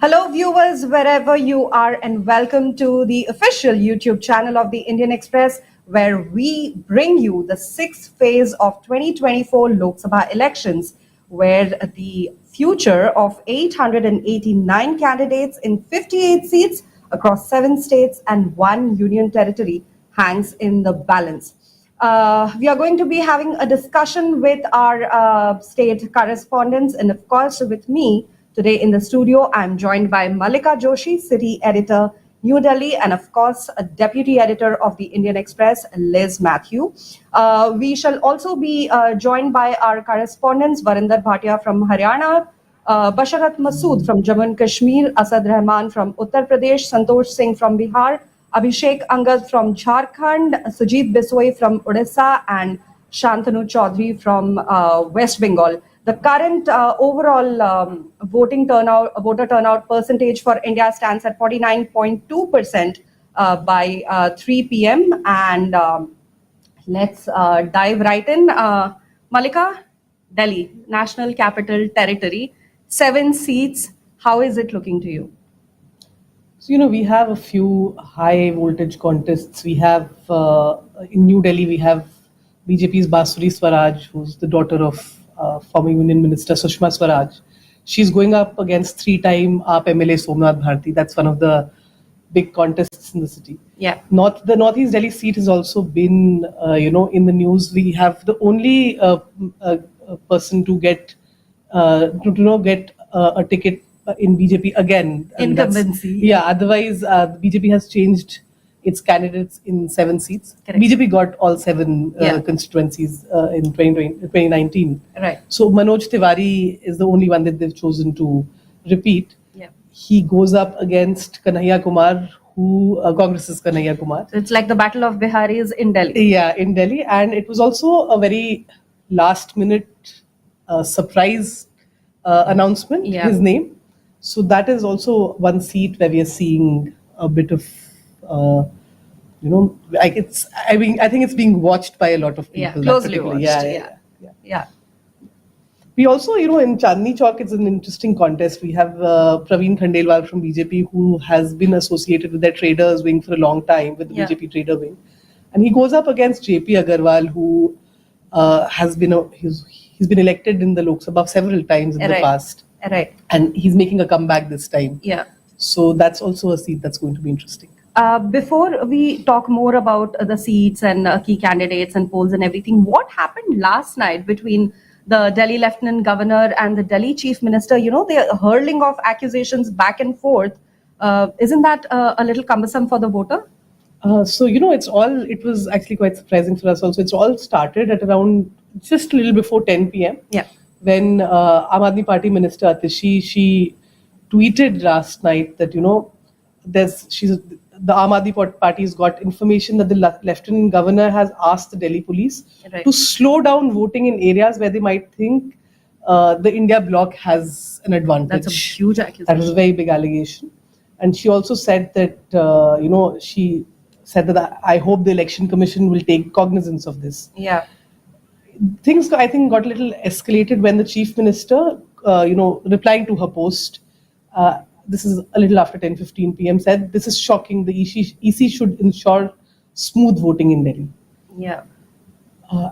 Hello, viewers, wherever you are, and welcome to the official YouTube channel of the Indian Express, where we bring you the sixth phase of 2024 Lok Sabha elections, where the future of 889 candidates in 58 seats across 7 states and 1 union territory hangs in the balance. We are going to be having a discussion with our state correspondents, and of course, with me today in the studio, I'm joined by Malika Joshi, city editor, New Delhi, and of course, a deputy editor of the Indian Express, Liz Matthew. We shall also be joined by our correspondents, Varinder Bhatia from Haryana, Basharat Masood from Jammu and Kashmir, Asad Rahman from Uttar Pradesh, Santosh Singh from Bihar, Abhishek Angad from Jharkhand, Sujit Biswai from Odisha, and Shantanu Chaudhary from West Bengal. The current overall voter turnout percentage for India stands at 49.2% by 3 p.m. And let's dive right in. Malika, Delhi, National Capital Territory, 7 seats. How is it looking to you? So, we have a few high voltage contests. We have in New Delhi, we have BJP's Basuri Swaraj, who's the daughter of former Union Minister Sushma Swaraj. She's going up against three-time AAP MLA Somnath Bharti. That's one of the big contests in the city. Yeah. The Northeast Delhi seat has also been, in the news. We have the only person to get get a ticket in BJP again. Incumbency. Yeah. Otherwise, the BJP has changed its candidates in 7 seats. Correct. BJP got all 7 constituencies in 2019. Right. So Manoj Tiwari is the only one that they've chosen to repeat. Yeah. He goes up against Kanhaiya Kumar, who Congress's Kanhaiya Kumar. It's like the Battle of Biharis in Delhi. Yeah, in Delhi. And it was also a very last minute surprise announcement, his name. So that is also one seat where we are seeing a bit of, I think it's being watched by a lot of people. Yeah, closely watched. Yeah. We also, in Chandni Chowk, it's an interesting contest. We have Praveen Khandelwal from BJP, who has been associated with their traders wing for a long time, with the BJP trader wing. And he goes up against JP Agarwal, who has been, he's been elected in the Lok Sabha several times in the past. Right. And he's making a comeback this time. Yeah. So that's also a seat that's going to be interesting. Before we talk more about the seats and key candidates and polls and everything, what happened last night between the Delhi Lieutenant Governor and the Delhi Chief Minister? The hurling of accusations back and forth. Isn't that a little cumbersome for the voter? It was actually quite surprising for us also. It's all started at around just a little before 10 p.m. Yeah. When Aam Aadmi Party Minister Atishi, she tweeted last night that, the Aam Aadmi Party has got information that the Lieutenant Governor has asked the Delhi police to slow down voting in areas where they might think the India bloc has an advantage. That's a huge accusation. That was a very big allegation. And she also said that, she said that I hope the Election Commission will take cognizance of this. Yeah. Things, I think, got a little escalated when the Chief Minister, replying to her post, this is a little after 10:15 p.m., said, "This is shocking. The EC should ensure smooth voting in Delhi." Yeah.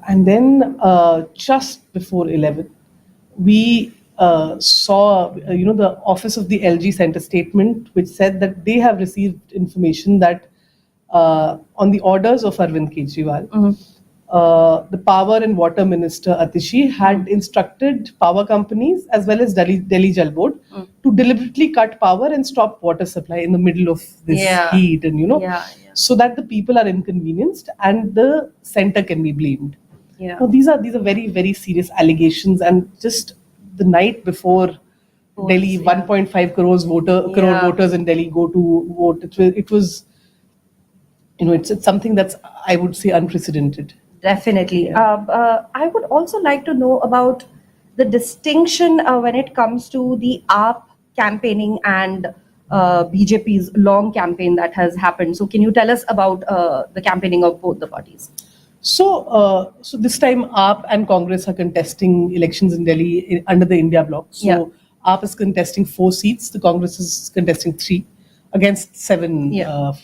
And then just before 11, we saw, the office of the LG sent a statement which said that they have received information that on the orders of Arvind Kejriwal, the Power and Water Minister Atishi had instructed power companies as well as Delhi Jal Board to deliberately cut power and stop water supply in the middle of this heat, and so that the people are inconvenienced and the center can be blamed. Yeah. Now, these are very, very serious allegations, and just the night before Delhi, 1.5 crore voters in Delhi go to vote. It was, it's something that's, I would say, unprecedented. Definitely. I would also like to know about the distinction when it comes to the AAP campaigning and BJP's long campaign that has happened. So can you tell us about the campaigning of both the parties? So this time AAP and Congress are contesting elections in Delhi under the India bloc. So AAP is contesting 4 seats, the Congress is contesting 3 against 7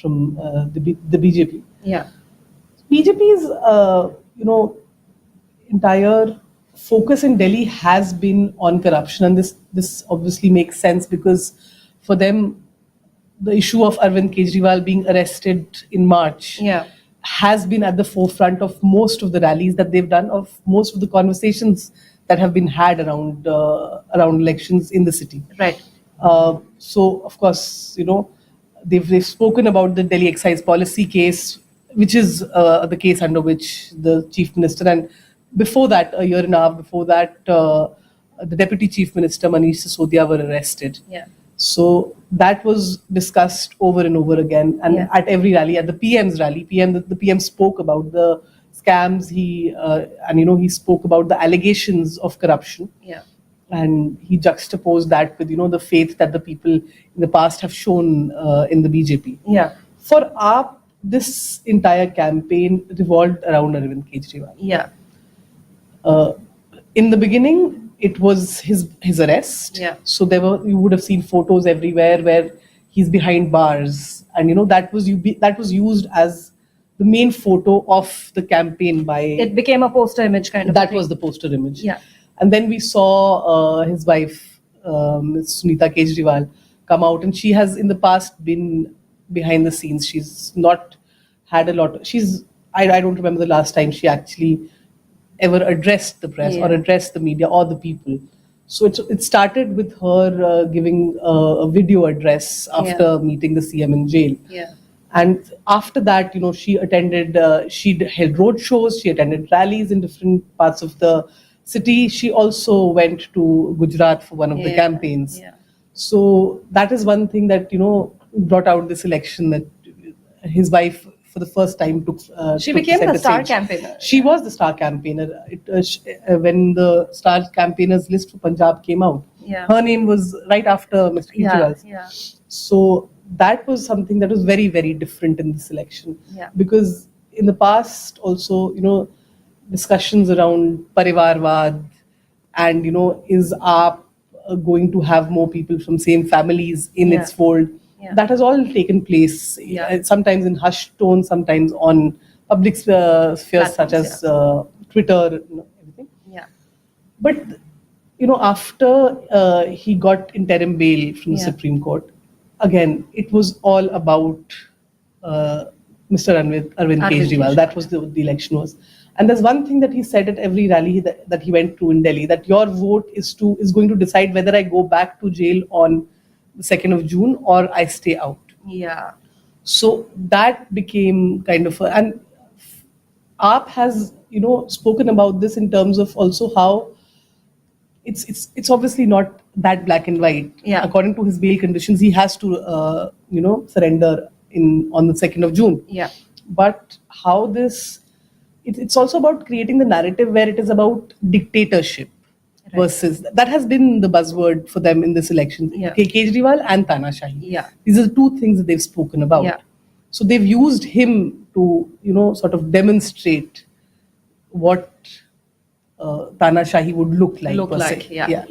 from the BJP. Yeah. BJP's, entire focus in Delhi has been on corruption, and this obviously makes sense because for them, the issue of Arvind Kejriwal being arrested in March has been at the forefront of most of the rallies that they've done, of most of the conversations that have been had around elections in the city. Right. So, of course, they've spoken about the Delhi excise policy case, which is the case under which the chief minister, and before that, a year and a half before that, the deputy chief minister Manish Sisodia were arrested. Yeah. So that was discussed over and over again, and at every rally, at the PM's rally, the PM spoke about the scams. He spoke about the allegations of corruption. Yeah. And he juxtaposed that with the faith that the people in the past have shown in the BJP. Yeah. For AAP, this entire campaign revolved around Arvind Kejriwal. Yeah. In the beginning, it was his arrest. Yeah. So you would have seen photos everywhere where he's behind bars, and that was used as the main photo of the campaign. It became a poster image kind of. That was the poster image. Yeah. And then we saw his wife, Ms. Sunita Kejriwal, come out, and she has in the past been behind the scenes. She's not had a lot. I don't remember the last time she actually ever addressed the press or addressed the media or the people. So it started with her giving a video address after meeting the CM in jail. Yeah. And after that, she held road shows, she attended rallies in different parts of the city. She also went to Gujarat for one of the campaigns. Yeah. So that is one thing that, brought out this election, that his wife for the first time she became the star campaigner. She was the star campaigner. When the star campaigners list for Punjab came out, her name was right after Mr. Kejriwal's. Yeah. So that was something that was very, very different in this election. Yeah. Because in the past also, discussions around Parivarvad and, is AAP going to have more people from same families in its fold? That has all taken place, sometimes in hushed tones, sometimes on public spheres such as Twitter, everything. Yeah. But, after he got interim bail from the Supreme Court, again, it was all about Mr. Arvind Kejriwal. That was the election was. And there's one thing that he said at every rally that he went to in Delhi, that your vote is going to decide whether I go back to jail on the 2nd of June or I stay out. Yeah. So that became kind of and AAP has, spoken about this in terms of also how it's obviously not that black and white. Yeah. According to his bail conditions, he has to, surrender on the 2nd of June. Yeah. But how it's also about creating the narrative where it is about dictatorship. Versus that has been the buzzword for them in this election. Kejriwal and Tanashahi. Yeah. These are the two things that they've spoken about. Yeah. So they've used him to, sort of demonstrate what Tanashahi would look like. Yeah.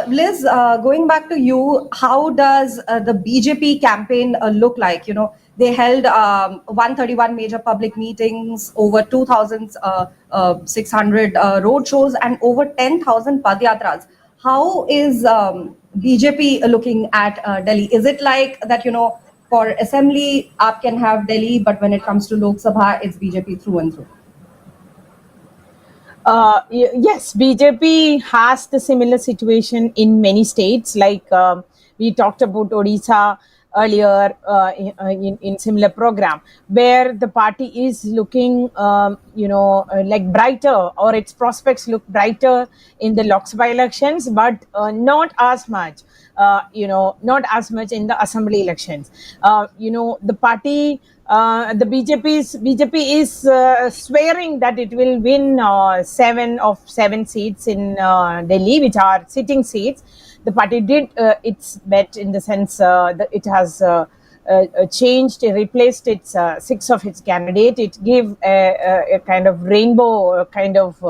Liz, going back to you, how does the BJP campaign look like? They held 131 major public meetings, over 2,600 road shows, and over 10,000 padyatras. How is BJP looking at Delhi? Is it like that, for assembly, AAP can have Delhi, but when it comes to Lok Sabha, it's BJP through and through? Yes, BJP has the similar situation in many states. Like we talked about Odisha earlier in similar program, where the party is looking, like brighter, or its prospects look brighter in the Lok Sabha elections, but not as much. Not as much in the assembly elections. The party. The BJP is swearing that it will win 7 of 7 seats in Delhi, which are sitting seats. The party did its bet in the sense that it has changed, replaced its 6 of its candidates. It gave a kind of rainbow kind of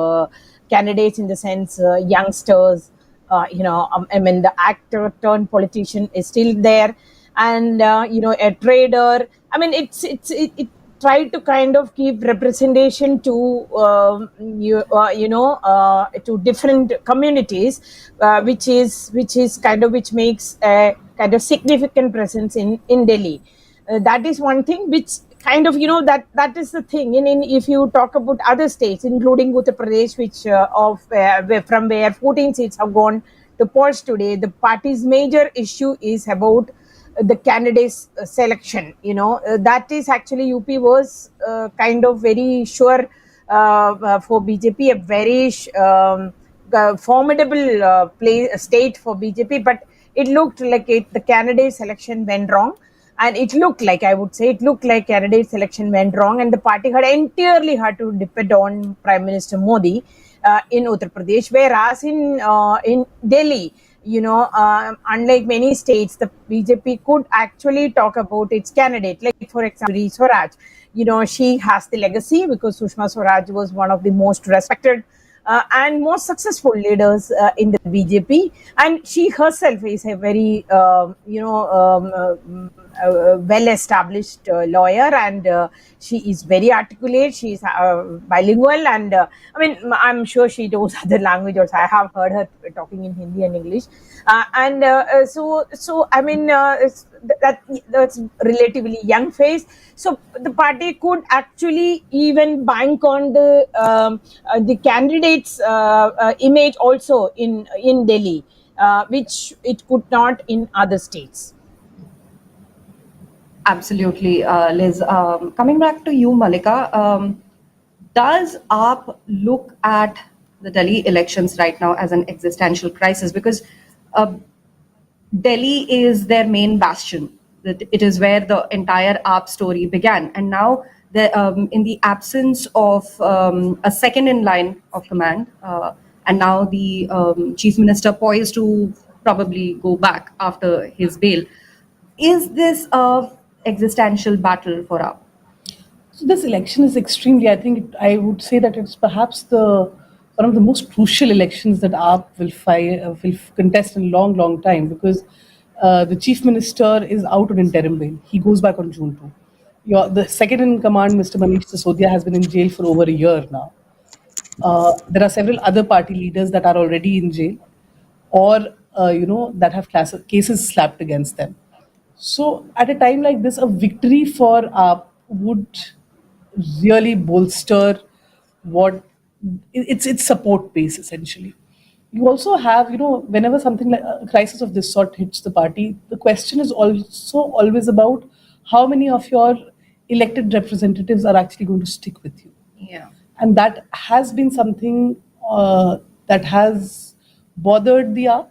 candidates, in the sense youngsters, I mean, the actor turned politician is still there, and a trader. I mean, it tried to kind of give representation to to different communities, which is kind of which makes a kind of significant presence in Delhi. That is one thing which kind of that is the thing if you talk about other states including Uttar Pradesh, which from where 14 seats have gone to polls today. The party's major issue is about the candidates selection. That is actually UP was kind of very sure for BJP, a very formidable state for BJP, but it looked like the candidate selection went wrong. And it looked like, I would say, it looked like candidate selection went wrong, and the party had to depend on Prime Minister Modi in Uttar Pradesh, whereas in Delhi, unlike many states, the BJP could actually talk about its candidate. Like, for example, Swaraj, she has the legacy because Sushma Swaraj was one of the most respected and most successful leaders in the BJP, and she herself is a very well-established lawyer, and she is very articulate. She is bilingual, and I mean, I'm sure she knows other language also. I have heard her talking in Hindi and English, so I mean, that's relatively young face. So the party could actually even bank on the candidates' image also in Delhi, which it could not in other states. Absolutely, Liz. Coming back to you, Malika, does AAP look at the Delhi elections right now as an existential crisis? Because uh, Delhi is their main bastion. That it is where the entire AAP story began, and now in the absence of a second in line of command, and now the chief minister poised to probably go back after his bail, is this a existential battle for AAP? So this election is extremely, I think, I would say that it's perhaps the one of the most crucial elections that AAP will contest in a long, long time, because the chief minister is out on interim bail. He goes back on June 2. The second in command, Mr. Manish Sisodia, has been in jail for over a year now. There are several other party leaders that are already in jail, or that have cases slapped against them. So at a time like this, a victory for AAP would really bolster what its support base essentially. You also have, whenever something like a crisis of this sort hits the party, the question is also always about how many of your elected representatives are actually going to stick with you. Yeah. And that has been something that has bothered the AAP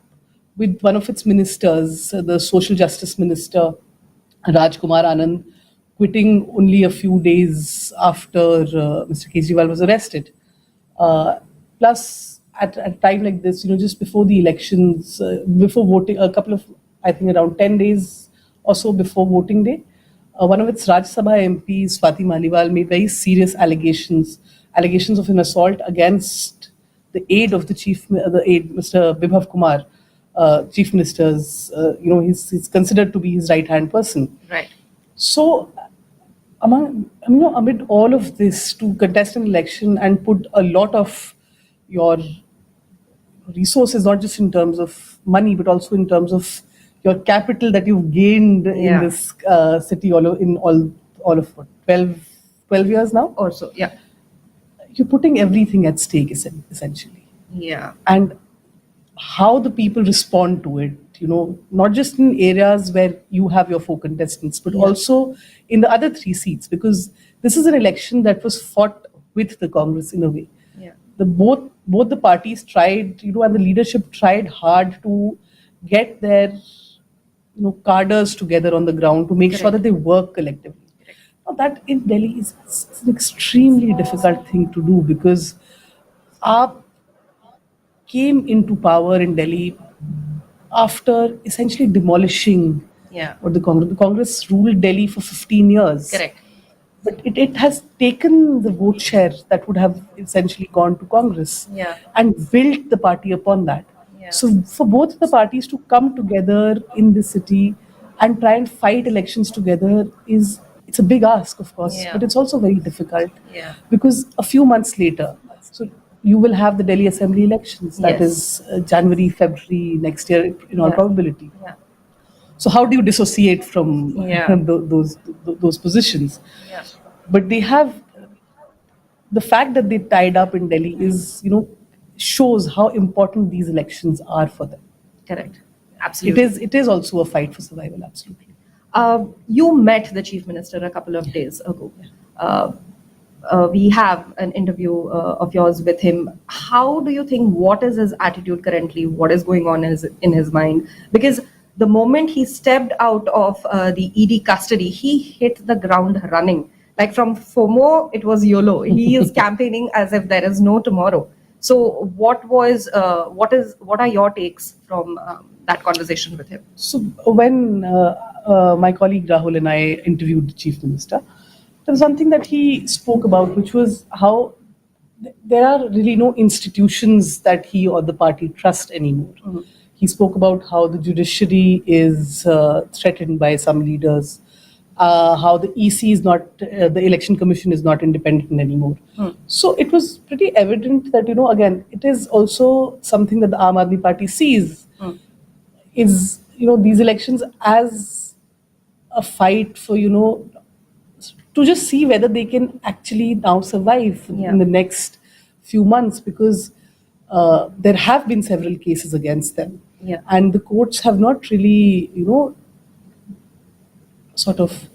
with one of its ministers, the social justice minister, Rajkumar Anand, quitting only a few days after Mr. Kejriwal was arrested. Plus, at a time like this, just before the elections, before voting, a couple of, I think around 10 days or so before voting day, one of its Rajya Sabha MPs, Swati Maliwal, made very serious allegations of an assault against the aide of the aide, Mr. Bibhav Kumar, chief minister's. He's considered to be his right-hand person. Right. So, amid all of this, to contest an election and put a lot of your resources, not just in terms of money, but also in terms of your capital that you've gained in this city all of what, 12 years now? Also, yeah. You're putting everything at stake, essentially. Yeah. And how the people respond to it, not just in areas where you have your four contestants, but also in the other three seats, because this is an election that was fought with the Congress in a way. Yeah. Both the parties tried, and the leadership tried hard to get their cadres together on the ground to make sure that they work collectively. Now that in Delhi is an extremely difficult thing to do, because AAP came into power in Delhi after essentially demolishing what the Congress ruled Delhi for 15 years. Correct. But it has taken the vote share that would have essentially gone to Congress Yeah. and built the party upon that. So for both the parties to come together in the city and try and fight elections together is it's a big ask, of course, but it's also very difficult because a few months later, so you will have the Delhi Assembly elections. That is January, February next year, in all probability. So how do you dissociate from those positions? But they have the fact that they tied up in Delhi is, shows how important these elections are for them. Correct. It Absolutely. is also a fight for survival, absolutely. You met the chief minister a couple of days ago. Uh, we have an interview of yours with him. How do you think, what is his attitude currently? What is going on in his mind? Because the moment he stepped out of the ED custody, he hit the ground running. Like from FOMO, it was YOLO. He is campaigning as if there is no tomorrow. So, what are your takes from that conversation with him? So when my colleague Rahul and I interviewed the chief minister, there was something that he spoke about, which was how there are really no institutions that he or the party trust anymore. He spoke about how the judiciary is threatened by some leaders, how the EC is not, the election commission is not independent anymore. So it was pretty evident that, again, it is also something that the Aam Aadmi Party sees is, these elections as a fight for, to just see whether they can actually now survive in the next few months, because there have been several cases against them. And the courts have not really, sort of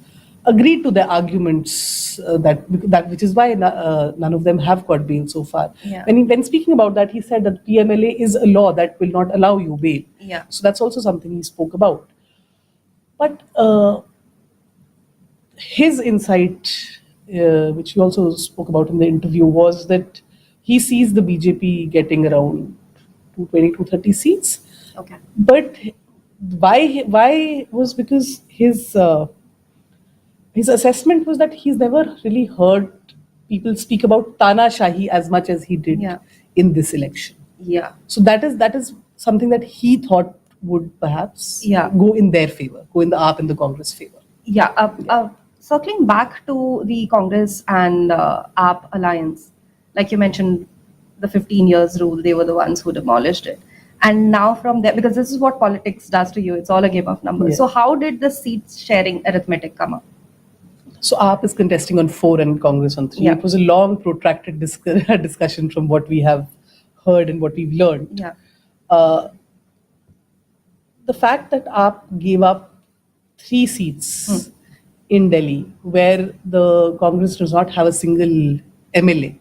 agreed to their arguments, that which is why none of them have got bail so far. When speaking about that, he said that PMLA is a law that will not allow you bail. So that's also something he spoke about. But his insight, which he also spoke about in the interview, was that he sees the BJP getting around 220, 230 seats. Okay. But why was because his assessment was that he's never really heard people speak about Tanashahi as much as he did in this election. So that is something that he thought would perhaps go in their favor, go in the AAP and the Congress favor. Circling back to the Congress and AAP alliance, like you mentioned, the 15 years rule, they were the ones who demolished it. And now from there, because this is what politics does to you, it's all a game of numbers. So how did the seat sharing arithmetic come up? So AAP is contesting on 4 and Congress on 3. It was a long, protracted discussion from what we have heard and what we've learned. The fact that AAP gave up 3 seats in Delhi, where the Congress does not have a single MLA,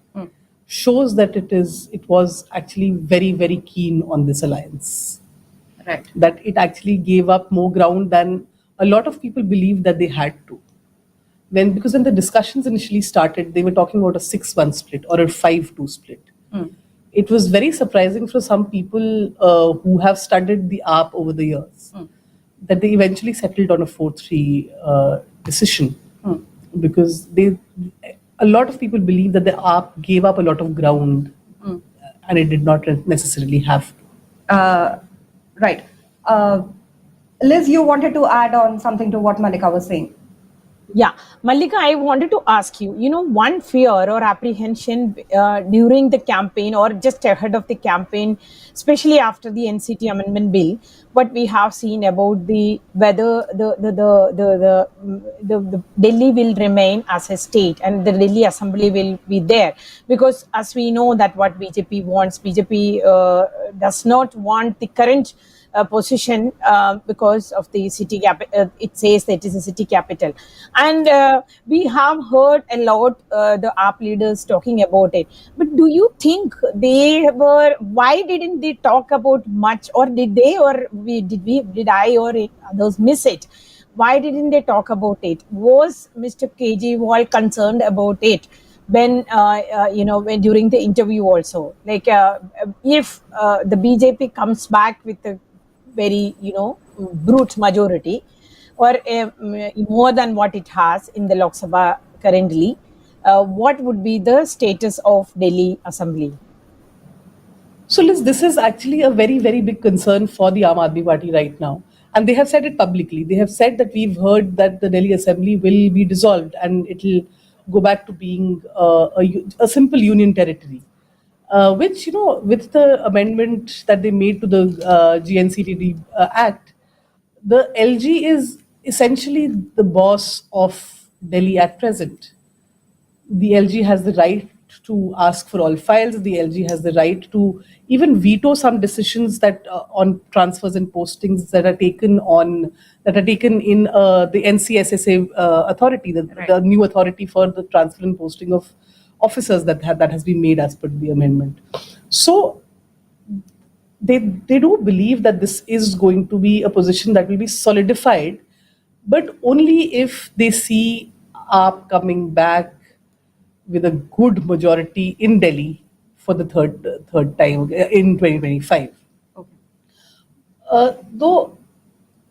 shows that it was actually very, very keen on this alliance. Right. That it actually gave up more ground than a lot of people believed that they had to. Because when the discussions initially started, they were talking about a 6-1 split or a 5-2 split. It was very surprising for some people who have studied the AAP over the years that they eventually settled on a 4-3 decision, because a lot of people believe that the AAP gave up a lot of ground and it did not necessarily have to. Right. Liz, you wanted to add on something to what Malika was saying. Yeah, Malika, I wanted to ask you, one fear or apprehension during the campaign or just ahead of the campaign, especially after the NCT amendment bill, what we have seen about whether the Delhi will remain as a state and the Delhi Assembly will be there, because as we know that what BJP wants, BJP does not want the current position because of the city capital. It says that it is a city capital, and we have heard a lot the AAP leaders talking about it. But do you think why didn't they talk about much, or did they, or did I or others miss it? Why didn't they talk about it? Was Mr. Kejriwal concerned about it when when during the interview also, like if the BJP comes back with a very brute majority, or more than what it has in the Lok Sabha currently, what would be the status of Delhi Assembly? So Liz, this is actually a very, very big concern for the Aam Aadmi Party right now. And they have said it publicly. They have said that we've heard that the Delhi Assembly will be dissolved and it will go back to being a simple union territory. Which, with the amendment that they made to the GNCTD Act, the LG is essentially the boss of Delhi at present. The LG has the right to ask for all files. The LG has the right to even veto some decisions that on transfers and postings that are taken in the NCSSA authority, the new authority for the transfer and posting of officers that has been made as per the amendment. So they do believe that this is going to be a position that will be solidified, but only if they see AAP coming back with a good majority in Delhi for the third time in 2025. Okay. Though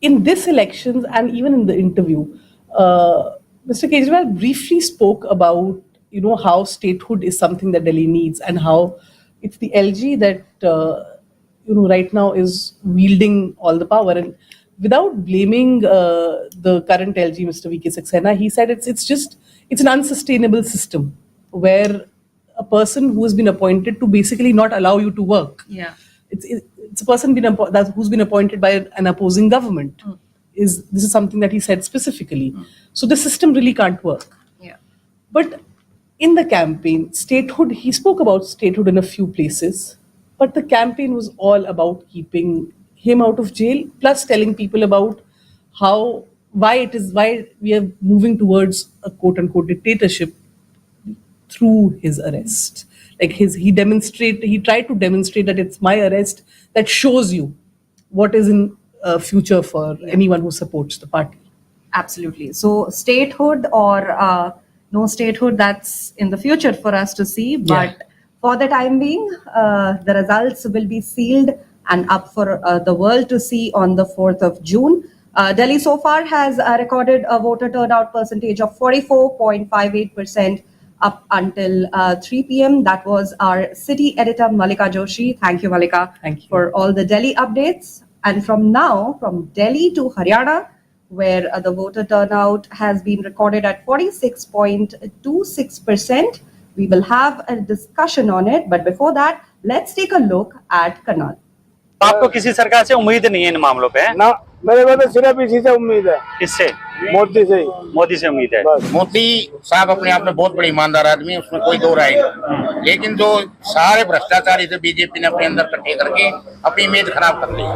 in this elections and even in the interview, Mr. Kejriwal briefly spoke about how statehood is something that Delhi needs and how it's the LG that right now is wielding all the power. And without blaming the current LG, Mr. V.K. Saxena, he said it's an unsustainable system where a person who has been appointed to basically not allow you to work. Yeah. It's a person who's been appointed by an opposing government. This is something that he said specifically. So the system really can't work. Yeah. But in the campaign, statehood, he spoke about statehood in a few places, but the campaign was all about keeping him out of jail, plus telling people about why we are moving towards a quote unquote dictatorship through his arrest. Like he tried to demonstrate that it's my arrest that shows you what is in future for anyone who supports the party. Absolutely. So statehood or no statehood, that's in the future for us to see. But for the time being, the results will be sealed and up for the world to see on the 4th of June. Delhi so far has recorded a voter turnout percentage of 44.58% up until 3 p.m. That was our city editor, Malika Joshi. Thank you, Malika, for all the Delhi updates. And from now, from Delhi to Haryana, where the voter turnout has been recorded at 46.26%, we will have a discussion on it. But before that, let's take a look at Karnal. आपको किसी सरकार से उम्मीद नहीं है इन मामलों पे? ना, मेरे को तो सिर्फ इसी से उम्मीद है। किससे? मोदी से ही। मोदी से उम्मीद है। मोदी साहब अपने आप में बहुत बड़ी ईमानदार आदमी है, उसमें कोई दो राय नहीं, लेकिन जो सारे भ्रष्टाचार इसे बीजेपी ने अपने अंदर इकट्ठे करके अपनी इमेज खराब कर ली है।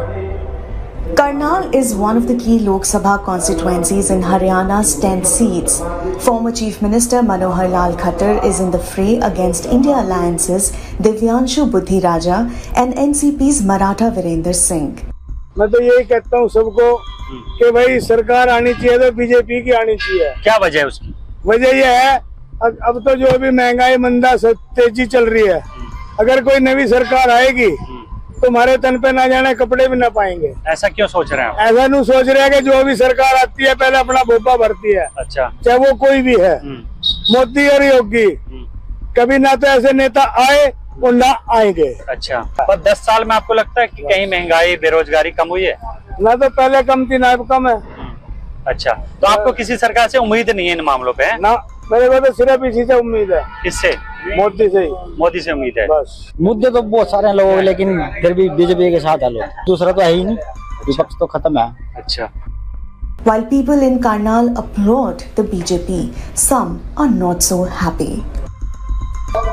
Karnal is one of the key Lok Sabha constituencies in Haryana's 10 seats. Former Chief Minister Manohar Lal Khattar is in the fray against India Alliance's Divyanshu Buddhi Raja and NCP's Maratha Virender Singh. मैं तो यही कहता हूँ सबको कि भाई सरकार आनी चाहिए तो बीजेपी की आनी चाहिए। क्या वजह है उसकी? वजह यह है अब तो जो अभी महंगाई मंदा तेजी चल रही है, अगर कोई नवी सरकार आएगी तो हमारे तन पे ना जाने कपड़े भी ना पाएंगे। ऐसा क्यों सोच रहे हैं? ऐसा नहीं सोच रहे हैं कि जो भी सरकार आती है पहले अपना भोपा भरती है। अच्छा। चाहे वो कोई भी है, मोदी और योगी, कभी ना तो ऐसे नेता आए और ना आएंगे। अच्छा, पर 10 साल में आपको लगता है कि कहीं महंगाई बेरोजगारी कम हुई है? ना तो पहले कम थी ना अब कम है। अच्छा, तो आपको किसी सरकार से उम्मीद नहीं है इन मामलों पे? ना, मेरे को तो सिर्फ इसी से उम्मीद है। किससे? मोदी से ही। मोदी से उम्मीद है। बस मुद्दे तो बहुत सारे हैं लोगों के, लेकिन फिर भी बीजेपी के साथ है लोग, दूसरा तो है ही नहीं, विपक्ष तो खत्म है। अच्छा। While people in Karnal applaud the BJP, some are not so happy.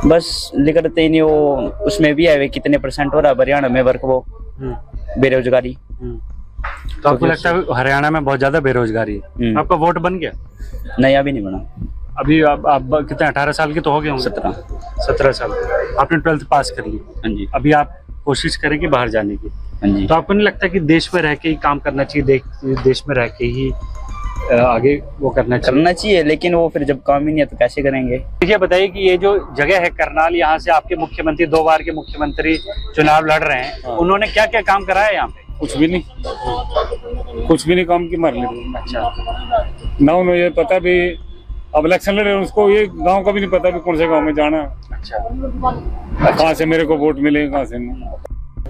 बस लिखते ही नहीं, वो उसमें भी है कितने % हो रहा है हरियाणा में वर्क वो बेरोजगारी। तो आपको लगता है हरियाणा में बहुत ज्यादा बेरोजगारी है? आपका वोट बन गया? नहीं, अभी नहीं बना। अभी आप कितने 18 साल के तो हो गए होंगे? 17 साल। आपने 12th पास कर ली? हाँ जी। अभी आप कोशिश करेंगे बाहर जाने की? हाँ जी। तो आपको नहीं लगता कि देश में रह के ही काम करना चाहिए, देश में रह के ही आगे वो करना चाहिए? लेकिन वो फिर जब काम ही नहीं है तो कैसे करेंगे? देखिए, बताइए कि ये जो जगह है करनाल, यहाँ से आपके मुख्यमंत्री 2 बार के मुख्यमंत्री चुनाव लड़ रहे हैं, उन्होंने क्या क्या काम कराया यहाँ पे? कुछ भी नहीं काम की मर ली। अच्छा। ना उन्हें ये पता भी अब इलेक्शन लड़े उसको ये गांव का भी नहीं पता कि कौन से गांव में जाना है, अच्छा कहाँ से मेरे को वोट मिले कहाँ से नहीं।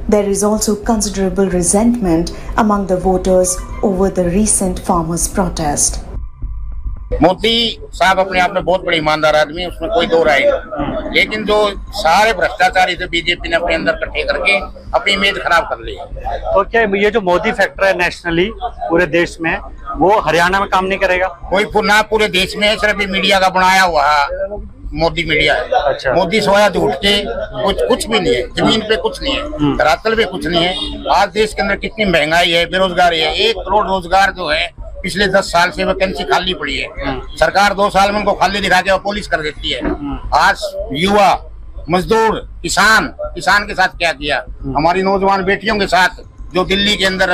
There is also considerable resentment among the voters over the recent farmers' protest. Modi साहब अपने आप में बहुत बड़ी ईमानदार आदमी है, उसमें कोई दो राय नहीं, लेकिन जो सारे भ्रष्टाचारी थे बीजेपी ने अपने अंदर इकट्ठे करके अपनी इमेज खराब कर ली। तो क्या ये जो मोदी फैक्टर है नेशनली पूरे देश में, वो हरियाणा में काम नहीं करेगा? कोई ना पूरे देश में, सिर्फ मीडिया का बनाया हुआ मोदी मीडिया है। अच्छा। मोदी सोया तो उठ के कुछ भी नहीं है, जमीन पे कुछ नहीं है, धरातल पे कुछ नहीं है। आज देश के अंदर कितनी महंगाई है, बेरोजगारी है, 1 करोड़ रोजगार जो है पिछले 10 साल से वैकेंसी खाली पड़ी है। सरकार 2 साल में उनको खाली दिखा के पॉलिश कर देती है। आज युवा, मजदूर, किसान के साथ क्या किया, हमारी नौजवान बेटियों के साथ जो दिल्ली के अंदर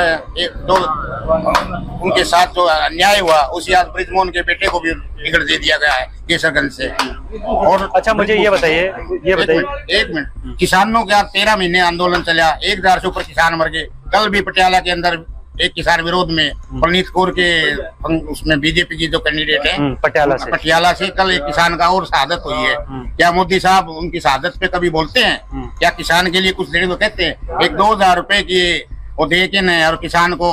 उनके साथ जो अन्याय हुआ, उसी आज ब्रिजमोहन के बेटे को भी टिकट दे दिया गया है केसरगंज से। और अच्छा मुझे ये बताइए एक मिनट, किसानों के 13 महीने आंदोलन चला, 1000 से ऊपर किसान मर गए। कल भी पटियाला के अंदर एक किसान विरोध में परनीत कौर के उसमें बीजेपी की जो कैंडिडेट है पटियाला से कल एक किसान का और शहादत हुई है। क्या मोदी साहब उनकी शहादत पे कभी बोलते हैं? क्या किसान के लिए कुछ देने को कहते हैं? एक 2000 रुपए की वो दे के न और किसान को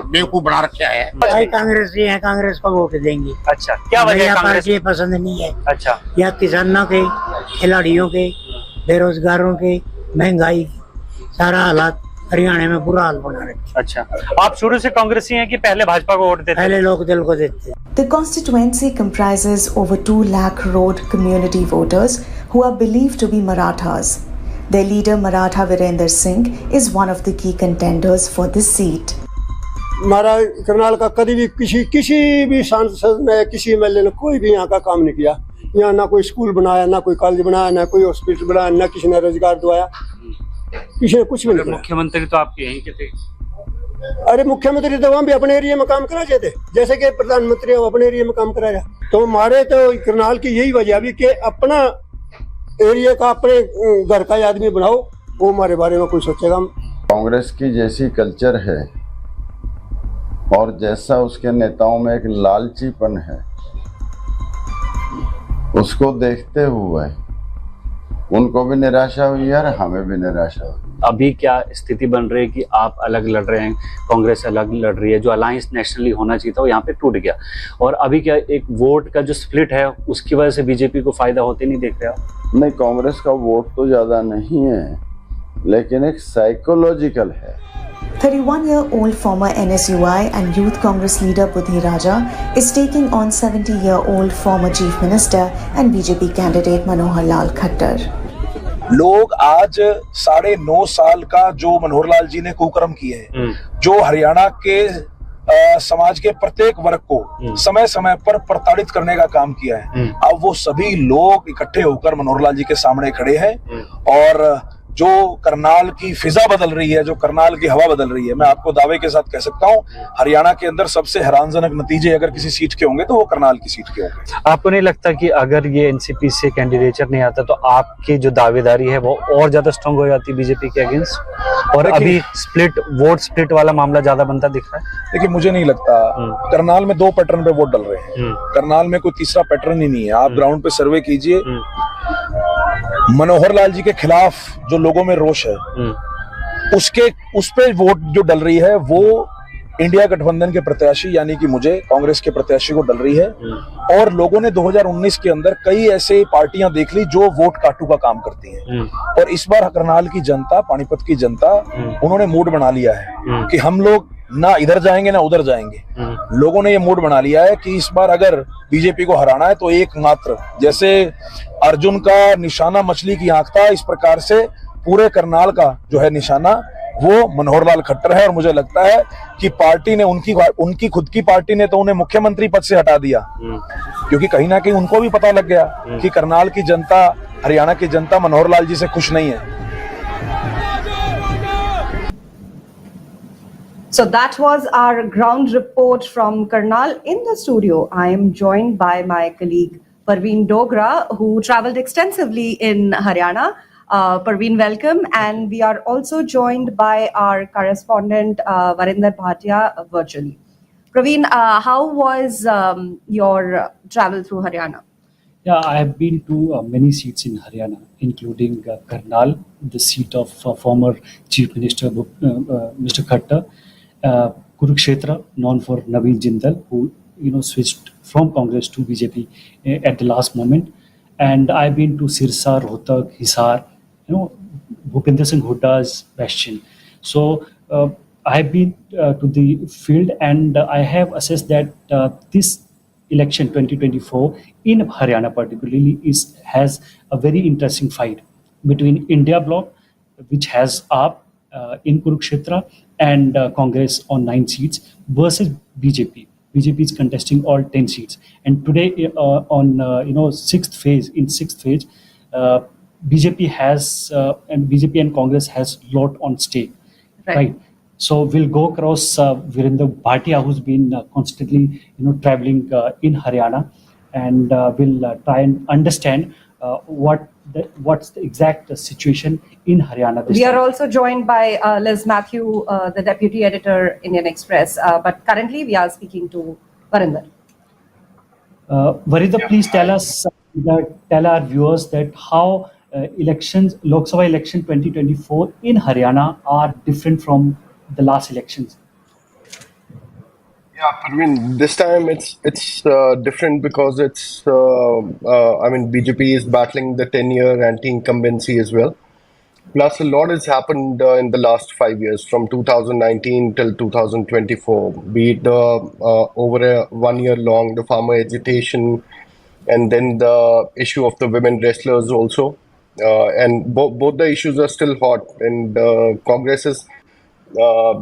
बेवकूफ बना रखा है। कांग्रेस ही है, कांग्रेस को वोट देंगे। अच्छा क्या वजह? कांग्रेस ये पसंद नहीं है। अच्छा या किसानों के, खिलाड़ियों के, बेरोजगारों के, महंगाई, सारा हालात हरियाणा में बुरा हाल बना रहे। अच्छा आप शुरू से कांग्रेसी हैं कि पहले भाजपा को वोट देते? पहले लोग दिल को देते। The constituency comprises over 2 lakh road community voters who are believed to be Marathas. Their leader Maratha Virender Singh is one of the key contenders for this seat. हमारा करनाल का कभी भी किसी भी सांसद ने, किसी एमएलए ने कोई भी यहाँ का काम नहीं किया। यहाँ ना कोई स्कूल बनाया, ना कोई कॉलेज बनाया, ना कोई हॉस्पिटल बनाया, ना किसी ने रोजगार दिलाया, किसी ने कुछ भी नहीं किया। मुख्यमंत्री तो आपके यहीं के थे। अरे मुख्यमंत्री तो वहाँ भी अपने एरिया में काम करा थे, जैसे कि प्रधानमंत्री अपने एरिया में काम कराया। तो हमारे तो करनाल की यही वजह भी कि अपना एरिया का, अपने घर का आदमी बनाओ, वो हमारे बारे में कोई सोचेगा। कांग्रेस की जैसी कल्चर है और जैसा उसके नेताओं में एक लालचीपन है, उसको देखते हुए उनको भी निराशा हुई है और हमें भी निराशा हुई। अभी क्या स्थिति बन रही है कि आप अलग लड़ रहे हैं, कांग्रेस अलग लड़ रही है, जो अलायंस नेशनली होना चाहिए था वो यहाँ पे टूट गया, और अभी क्या एक वोट का जो स्प्लिट है उसकी वजह से बीजेपी को फायदा होते नहीं देख रहे आप? नहीं, कांग्रेस का वोट तो ज्यादा नहीं है, लेकिन एक साइकोलॉजिकल है। 31-year-old former NSUI and Youth Congress leader Budhi Raja is taking on 70-year-old former Chief Minister and BJP candidate Manohar Lal Khattar. लोग आज 9.5 साल का जो मनोहर लाल जी ने कुकर्म किए हैं, जो हरियाणा के समाज के प्रत्येक वर्ग को समय समय पर प्रताड़ित करने का काम किया है, अब वो सभी लोग इकट्ठे होकर मनोहर लाल जी के सामने खड़े हैं और जो करनाल की फिजा बदल रही है, जो करनाल की हवा बदल रही है, मैं आपको दावे के साथ कह सकता हूं हरियाणा के अंदर सबसे हैरानजनक नतीजे अगर किसी सीट के होंगे तो वो करनाल की सीट के होंगे। आपको नहीं लगता कि अगर ये एनसीपी से कैंडिडेचर नहीं आता तो आपकी जो दावेदारी है वो और ज्यादा स्ट्रांग हो जाती बीजेपी के अगेंस्ट, और अभी वोट स्प्लिट वाला मामला ज्यादा बनता दिख रहा है? देखिए मुझे नहीं लगता, करनाल में 2 पैटर्न पे वोट डल रहे हैं, करनाल में कोई तीसरा पैटर्न ही नहीं है। आप ग्राउंड पे सर्वे कीजिए, मनोहर लाल जी के खिलाफ जो लोगों में रोष है उस पे वोट जो डल रही है वो इंडिया गठबंधन के प्रत्याशी यानी कि मुझे कांग्रेस के प्रत्याशी को डल रही है। और लोगों ने 2019 के अंदर कई ऐसे पार्टियां देख ली जो वोट काटू का काम करती हैं, और इस बार करनाल की जनता, पानीपत की जनता, उन्होंने मूड बना लिया है कि हम लोग ना इधर जाएंगे ना उधर जाएंगे। लोगों ने ये मूड बना लिया है कि इस बार अगर बीजेपी को हराना है तो एकमात्र, जैसे अर्जुन का निशाना मछली की आंख था, इस प्रकार से पूरे करनाल का जो है निशाना वो मनोहर लाल खट्टर है। और मुझे लगता है कि पार्टी ने उनकी खुद की पार्टी ने तो उन्हें मुख्यमंत्री पद से हटा दिया, क्योंकि कहीं ना कहीं उनको भी पता लग गया कि करनाल की जनता, हरियाणा की जनता मनोहर लाल जी से खुश नहीं है। So that was our ground report from Karnal. In the studio, I am joined by my colleague Parveen Dogra, who traveled extensively in Haryana. Parveen, welcome. And we are also joined by our correspondent Varinder Bhatia virtually. Praveen, how was your travel through Haryana? Yeah, I have been to many seats in Haryana, including Karnal, the seat of former Chief Minister Mr. Khattar, Kurukshetra, known for Naveen Jindal, who switched from Congress to BJP at the last moment, and I've been to Sirsa, Rohtak, Hisar, Bhupinder Singh Huda's bastion. So I have been to the field, and I have assessed that this election 2024 in Haryana particularly has a very interesting fight between India bloc, which has AAP in Kurukshetra, and Congress on 9 seats versus BJP. BJP is contesting all 10 seats, and today on sixth phase, uh, BJP has and BJP and Congress has lot on stake, right? So we'll go across Virendra Bhatia, who's been constantly traveling in Haryana, and we'll try and understand what's the exact situation in Haryana this We are time. also joined by Liz Matthew, the deputy editor, Indian Express. But currently, we are speaking to Varinder. Varinder, please tell us, tell our viewers that how elections, Lok Sabha election 2024 in Haryana are different from the last elections. Yeah, Parveen, this time it's different because BJP is battling the 10-year anti-incumbency as well. Plus, a lot has happened in the last 5 years, from 2019 till 2024. Be it over a 1 year long, the farmer agitation, and then the issue of the women wrestlers also. And both the issues are still hot, and Congress has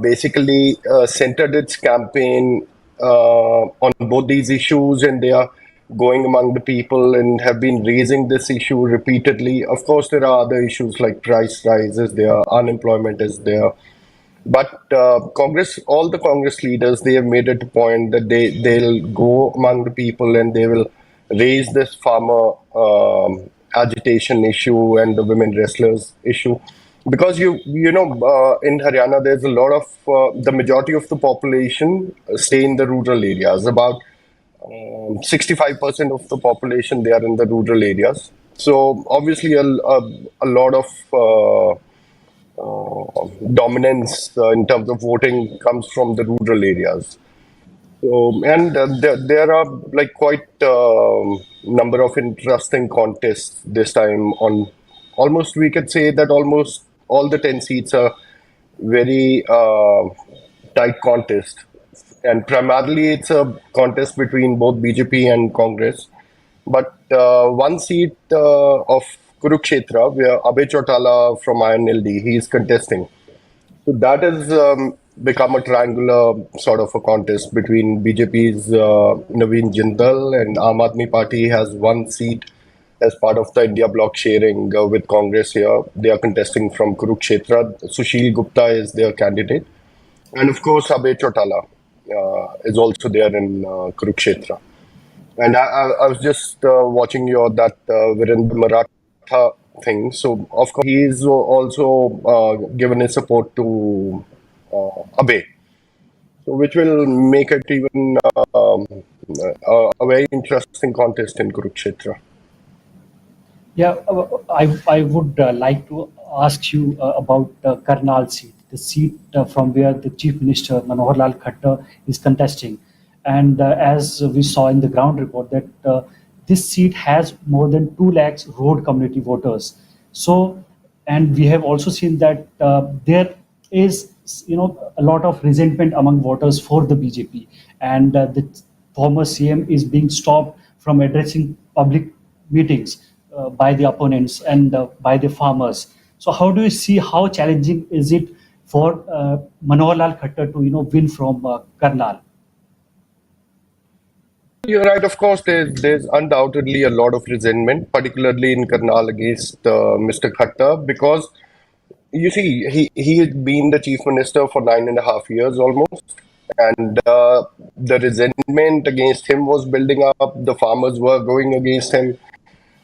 basically centered its campaign on both these issues, and they are going among the people and have been raising this issue repeatedly. Of course, there are other issues like price rises, there, unemployment is there. But Congress, all the Congress leaders, they have made it a point that they'll go among the people and they will raise this farmer agitation issue and the women wrestlers issue. Because in Haryana, there's a lot of the majority of the population stay in the rural areas. About 65% of the population, they are in the rural areas. So obviously, a lot of dominance in terms of voting comes from the rural areas. So, and there are like quite number of interesting contests this time. On almost, we could say that almost all the 10 seats are very tight contest, and primarily it's a contest between both BJP and Congress. But one seat of Kurukshetra, where Abhay Chautala from INLD, he is contesting. So that has become a triangular sort of a contest between BJP's Naveen Jindal, and Aam Aadmi Party has one seat as part of the India bloc sharing with Congress here. They are contesting from Kurukshetra. Sushil Gupta is their candidate. And of course, Abhay Chautala is also there in Kurukshetra. And I was just watching that Virendra Maratha thing. So, of course, he is also given his support to Abhay. So, which will make it even a very interesting contest in Kurukshetra. Yeah, I would like to ask you about Karnal seat, the seat from where the Chief Minister Manohar Lal Khattar is contesting. And as we saw in the ground report, that this seat has more than 2 lakhs road community voters. So, and we have also seen that there is a lot of resentment among voters for the BJP, and the former CM is being stopped from addressing public meetings by the opponents and by the farmers. So how do you see, how challenging is it for Manohar Lal Khattar to win from Karnal? You're right. Of course, there's undoubtedly a lot of resentment, particularly in Karnal against Mr. Khattar, because you see, he had been the chief minister for 9.5 years almost, and the resentment against him was building up. The farmers were going against him.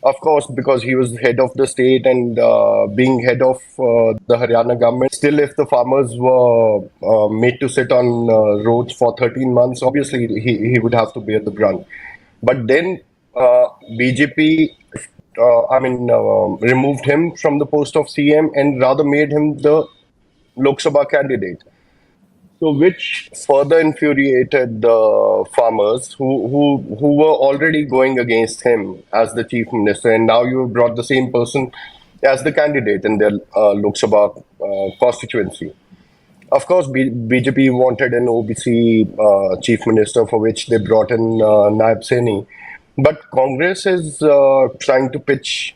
Of course, because he was head of the state and being head of the Haryana government, still if the farmers were made to sit on roads for 13 months, obviously he would have to bear the brunt. But then BJP, removed him from the post of CM and rather made him the Lok Sabha candidate. So, which further infuriated the farmers who were already going against him as the chief minister, and now you brought the same person as the candidate in their Lok Sabha constituency. Of course, BJP wanted an OBC chief minister, for which they brought in Naib Saini. But Congress is trying to pitch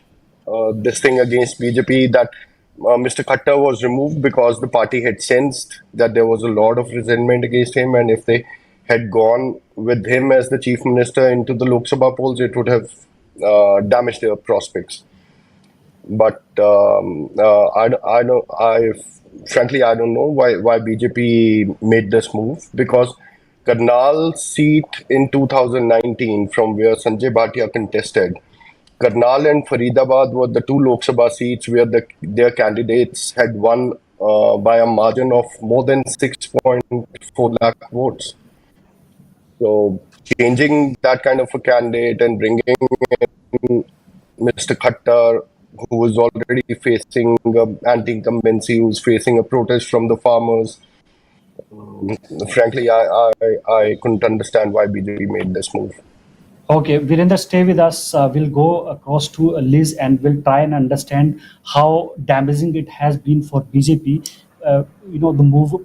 this thing against BJP that Mr. Khattar was removed because the party had sensed that there was a lot of resentment against him, and if they had gone with him as the chief minister into the Lok Sabha polls, it would have damaged their prospects. But frankly, I don't know why BJP made this move, because Karnal seat in 2019, from where Sanjay Bhatia contested, Karnal and Faridabad were the two Lok Sabha seats where their candidates had won by a margin of more than 6.4 lakh votes. So changing that kind of a candidate and bringing in Mr. Khattar, who was already facing anti-incumbency, who's facing a protest from the farmers. Frankly, I couldn't understand why BJP made this move. Okay, Virender, stay with us. We'll go across to Liz and we'll try and understand how damaging it has been for BJP. The move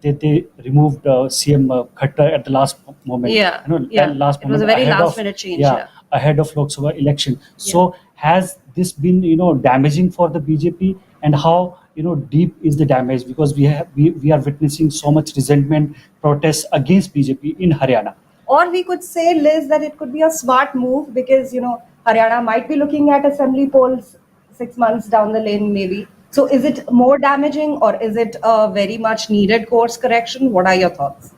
they removed CM Khattar at the last moment. Yeah, Last it was moment a very ahead last of- minute change. Yeah, ahead of Lok Sabha election. So has this been damaging for the BJP, and how deep is the damage, because we are witnessing so much resentment, protests against BJP in Haryana. Or we could say, Liz, that it could be a smart move because, Haryana might be looking at assembly polls 6 months down the lane, maybe. So is it more damaging, or is it a very much needed course correction? What are your thoughts?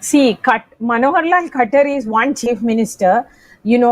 See, Manohar Lal Khattar is one chief minister.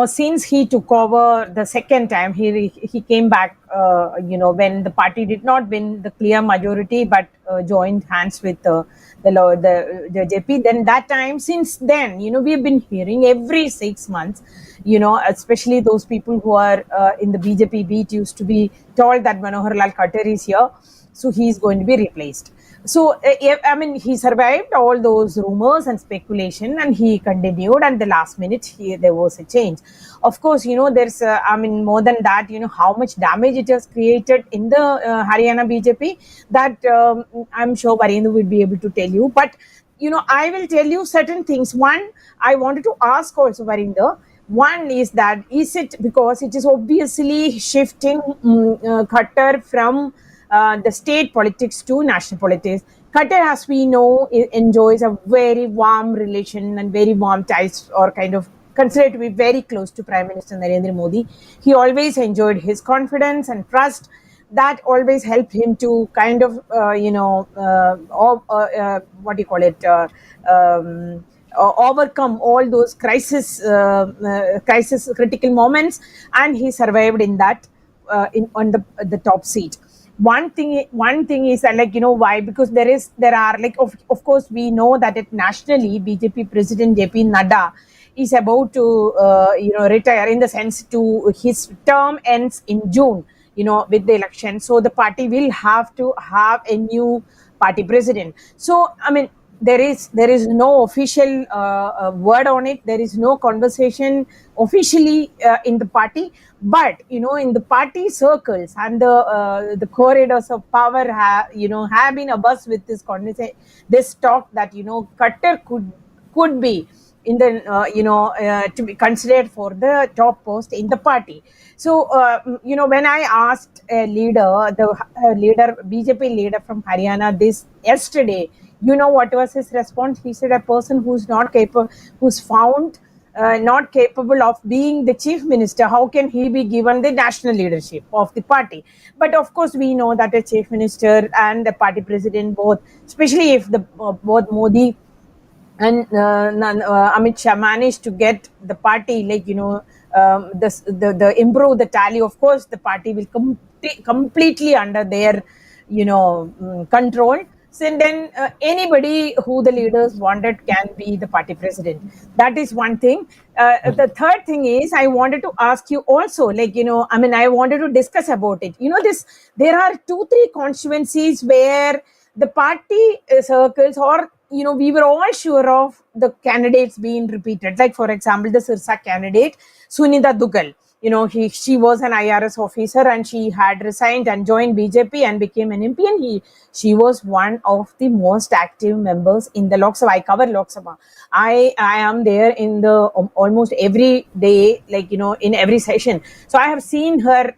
Since he took over the second time, he came back. When the party did not win the clear majority, but joined hands with the JP. Then that time, since then, we've been hearing every 6 months. Especially those people who are in the BJP beat used to be told that Manohar Lal Khattar is here, so he's going to be replaced. So, he survived all those rumors and speculation, and he continued. And the last minute, there was a change. Of course, there's, more than that, how much damage it has created in the Haryana BJP, that I'm sure Varinder will be able to tell you. But, I will tell you certain things. One, I wanted to ask also Varinder. One is that, is it because it is obviously shifting Khattar from the state politics to national politics? Qatar, as we know, enjoys a very warm relation and very warm ties, or kind of considered to be very close to Prime Minister Narendra Modi. He always enjoyed his confidence and trust. That always helped him to kind of, overcome all those crisis critical moments, and he survived in that on the top seat. One thing is that, why? Because there are of course we know that nationally BJP President JP Nadda is about to retire, in the sense to his term ends in June, with the election. So the party will have to have a new party president. So there is no official word on it. There is no conversation officially in the party, but in the party circles and the corridors of power have been abuzz with this conversation, this talk that Khattar could be in the to be considered for the top post in the party. So when I asked a leader, the BJP leader from Haryana, this yesterday, what was his response? He said, a person who's not capable, who's found not capable of being the chief minister, how can he be given the national leadership of the party? But of course, we know that a chief minister and the party president, both, especially if both Modi and Amit Shah managed to get the party the improve the tally, of course, the party will completely under their, control. So then anybody who the leaders wanted can be the party president. That is one thing. The third thing is I wanted to ask you also, I wanted to discuss about it. There are 2-3 constituencies where the party circles, or we were all sure of the candidates being repeated. Like for example, the Sirsa candidate Sunita Dugal. She was an IRS officer and she had resigned and joined BJP and became an MP, and she was one of the most active members in the Lok Sabha. I cover Lok Sabha. I am there in the almost every day, in every session. So I have seen her,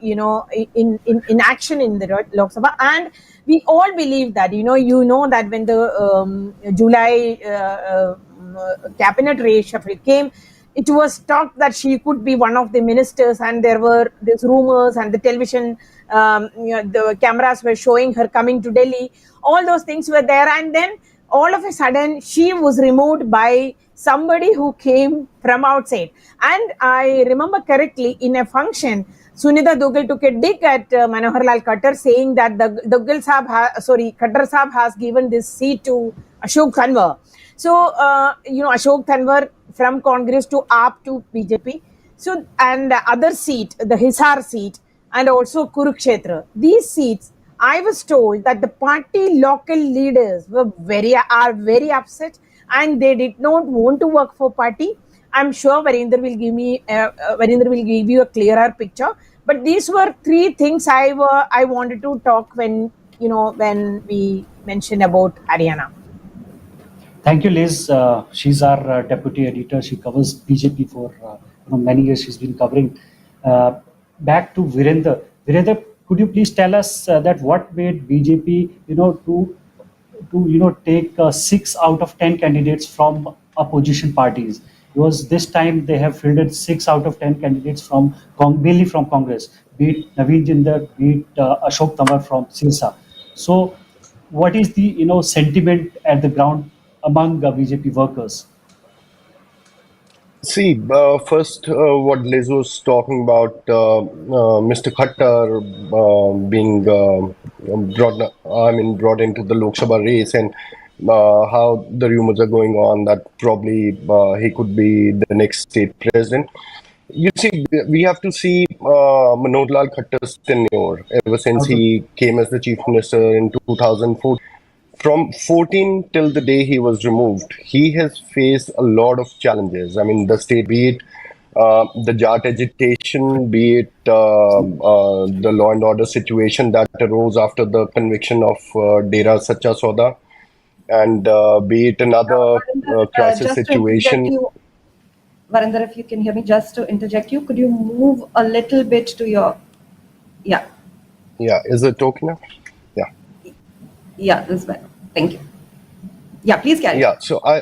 in action in the Lok Sabha, and we all believe that, that when the July cabinet reshuffle came, it was talked that she could be one of the ministers, and there were these rumors, and the television, the cameras were showing her coming to Delhi. All those things were there, and then all of a sudden she was removed by somebody who came from outside. And I remember correctly, in a function, Sunita Dugal took a dig at Manohar Lal Khattar, saying that the Khattar Sahab has given this seat to Ashok Tanwar. So, Ashok Tanwar from Congress to AAP to BJP. So, and the other seat, the Hisar seat, and also Kurukshetra. These seats, I was told that the party local leaders are very upset, and they did not want to work for party. I'm sure Varinder will give you a clearer picture. But these were 3 things I wanted to talk when we mentioned about Haryana. Thank you, Liz. She's our deputy editor. She covers BJP for many years. She's been covering. Back to Virender. Virender, could you please tell us that what made BJP, to take 6 out of 10 candidates from opposition parties? Because this time they have fielded 6 out of 10 candidates from mainly from Congress, be it Naveen Jindal, be it Ashok Tamar from Sirsa. So, what is the sentiment at the ground among BJP workers? See, first, what Liz was talking about, Mr. Khattar being brought into the Lok Sabha race, and how the rumors are going on that probably he could be the next state president. You see, we have to see Manoj Lal Khattar's tenure ever since he came as the chief minister in 2004. From 14 till the day he was removed, he has faced a lot of challenges. I mean, the state, be it the Jat agitation, be it the law and order situation that arose after the conviction of Dera Sacha Sauda, and be it another crisis situation. Varinder, if you can hear me, just to interject you, could you move a little bit to your... Yeah. Yeah, is it okay now? Yeah. Yeah, this is better. Thank you. Yeah, please carry on. Yeah, so I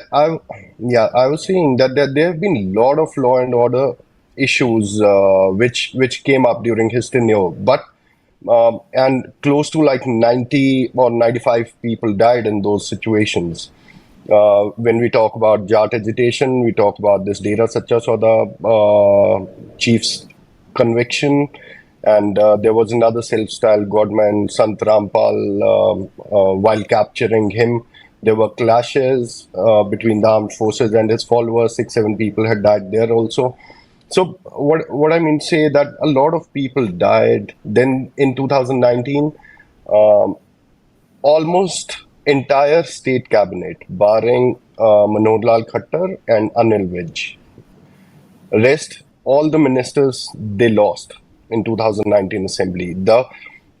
was saying that there have been a lot of law and order issues which came up during his tenure, but and close to like 90 or 95 people died in those situations. When we talk about Jat agitation, we talk about this Dera Sacha Sauda chief's conviction, and there was another self-styled godman, Sant Rampal, while capturing him. There were clashes between the armed forces and his followers. 6-7 people had died there also. So what I mean to say that a lot of people died. Then in 2019, almost entire state cabinet, barring Manoj Lal Khattar and Anil Vij. Rest, all the ministers, they lost in 2019 assembly. The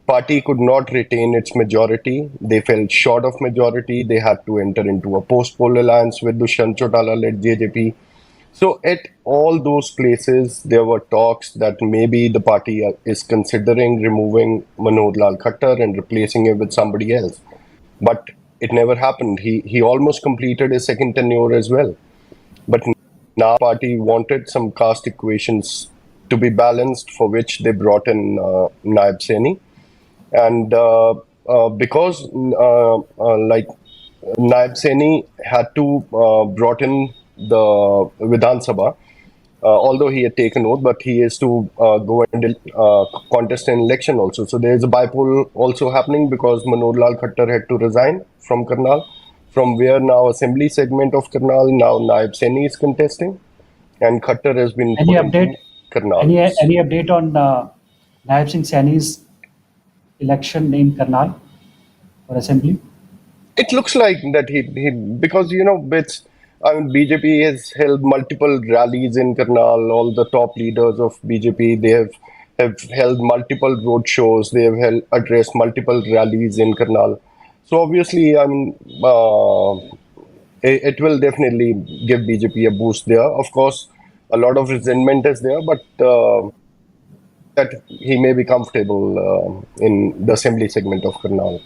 party could not retain its majority. They fell short of majority. They had to enter into a post-poll alliance with Dushyant Chautala-led JJP. So at all those places, there were talks that maybe the party is considering removing Manoj Lal Khattar and replacing him with somebody else. But it never happened. He almost completed his second tenure as well. But now the party wanted some caste equations to be balanced, for which they brought in Naib Saini. And because like Naib Saini had to brought in the Vidhan Sabha, although he had taken oath, but he is to go and contest an election also. So there is a bipoll also happening because Manohar Lal Khattar had to resign from Karnal, from where now assembly segment of Karnal, now Naib Saini is contesting, and Khattar has been Any put update? into Karnal. Any update on Naib Singh Saini's election in Karnal for assembly? It looks like that he because it's I mean BJP has held multiple rallies in Karnal. All the top leaders of BJP, they have held multiple road shows. They have addressed multiple rallies in Karnal. So obviously, I mean, it will definitely give BJP a boost there. Of course, a lot of resentment is there, but that he may be comfortable in the assembly segment of Karnal.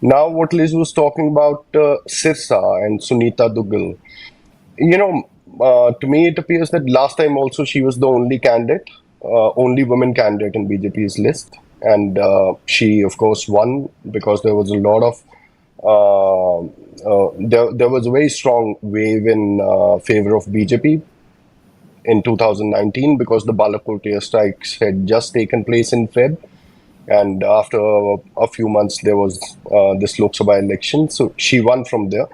Now, what Liz was talking about Sirsa and Sunita Duggal, to me it appears that last time also she was the only candidate, only woman candidate in BJP's list, and she of course won because there was a lot of there was a very strong wave in favor of BJP in 2019 because the Balakot airstrikes had just taken place in Feb. And after a few months, there was this Lok Sabha election. So she won from there.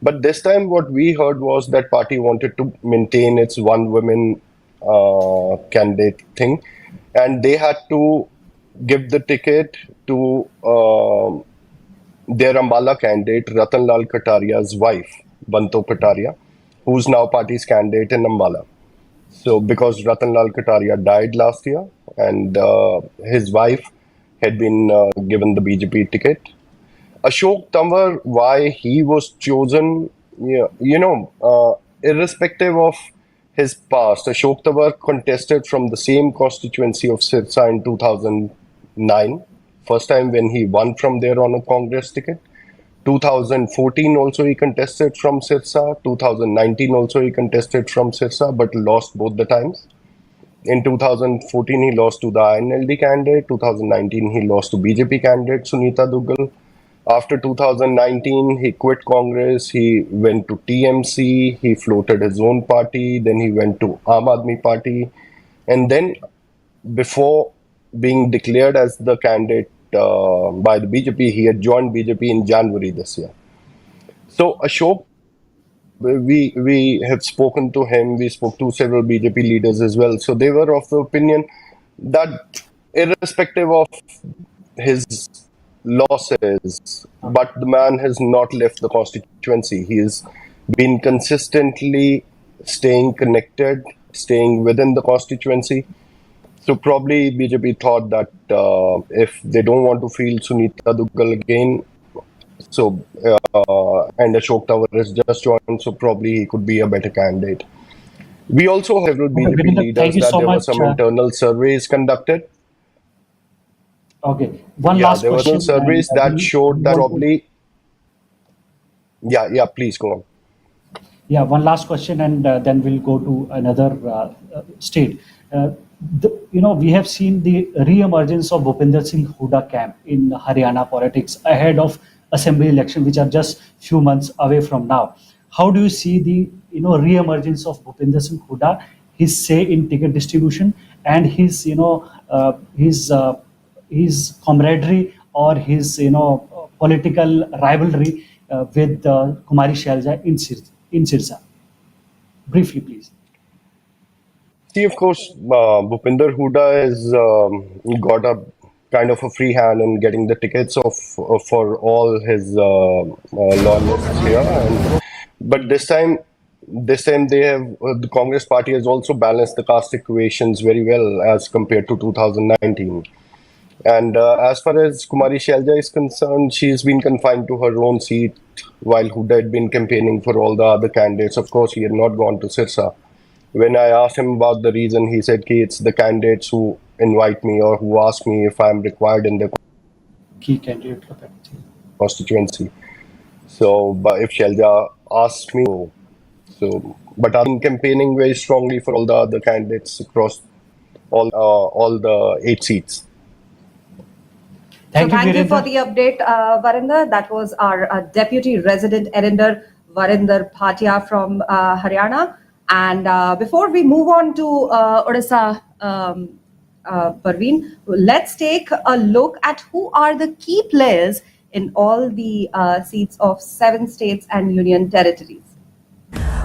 But this time, what we heard was that party wanted to maintain its one woman candidate thing. And they had to give the ticket to their Ambala candidate, Ratan Lal Kataria's wife, Banto Kataria, who's now party's candidate in Ambala. So because Ratan Lal Kataria died last year and his wife had been given the BJP ticket. Ashok Tamwar, why he was chosen, irrespective of his past, Ashok Tamwar contested from the same constituency of Sirsa in 2009, first time when he won from there on a Congress ticket. 2014 also he contested from Sirsa, 2019 also he contested from Sirsa, but lost both the times. In 2014, he lost to the INLD candidate. 2019, he lost to BJP candidate Sunita Duggal. After 2019, he quit Congress. He went to TMC. He floated his own party. Then he went to Aam Aadmi Party. And then, before being declared as the candidate by the BJP, he had joined BJP in January this year. So, Ashok, we have spoken to him, we spoke to several BJP leaders as well. So they were of the opinion that irrespective of his losses, but the man has not left the constituency. He has been consistently staying connected, staying within the constituency. So probably BJP thought that if they don't want to field Sunita Duggal again, so and Ashok Tamwar has just joined, so probably he could be a better candidate. We also have several BJP leaders that there were some internal surveys conducted. Okay, one last there question. were some surveys that showed that probably. Yeah, please go on. Yeah, one last question, and then we'll go to another state. We have seen the re-emergence of Bhupinder Singh Hooda camp in Haryana politics ahead of assembly election, which are just few months away from now. How do you see the re-emergence of Bhupinder Singh Hooda, his say in ticket distribution, and his his camaraderie or his political rivalry with Kumari Shailja in Sirsa? Briefly, please. See, of course, Bhupinder Hooda has got a kind of a free hand in getting the tickets for all his loyalists here. But this time they have the Congress party has also balanced the caste equations very well as compared to 2019. And as far as Kumari Shailja is concerned, she's been confined to her own seat while Hooda had been campaigning for all the other candidates. Of course, he had not gone to Sirsa. When I asked him about the reason, he said, it's the candidates who invite me or who ask me if I'm required in the key candidate constituency. So, but if Shailja asks me, but I've been campaigning very strongly for all the other candidates across all the 8 seats. Thank you for the update, Varinder. That was our Deputy Resident Editor, Varinder Bhatia from Haryana. And before we move on to Odisha, Parveen, let's take a look at who are the key players in all the seats of 7 states and union territories.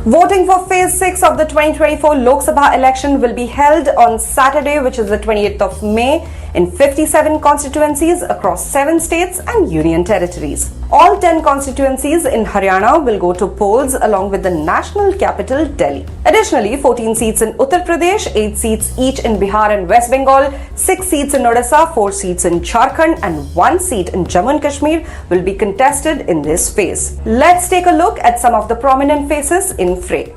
Voting for Phase 6 of the 2024 Lok Sabha election will be held on Saturday, which is the 28th of May, in 57 constituencies across 7 states and union territories. All 10 constituencies in Haryana will go to polls along with the national capital, Delhi. Additionally, 14 seats in Uttar Pradesh, 8 seats each in Bihar and West Bengal, 6 seats in Odisha, 4 seats in Jharkhand and 1 seat in Jammu and Kashmir will be contested in this phase. Let's take a look at some of the prominent faces in fray.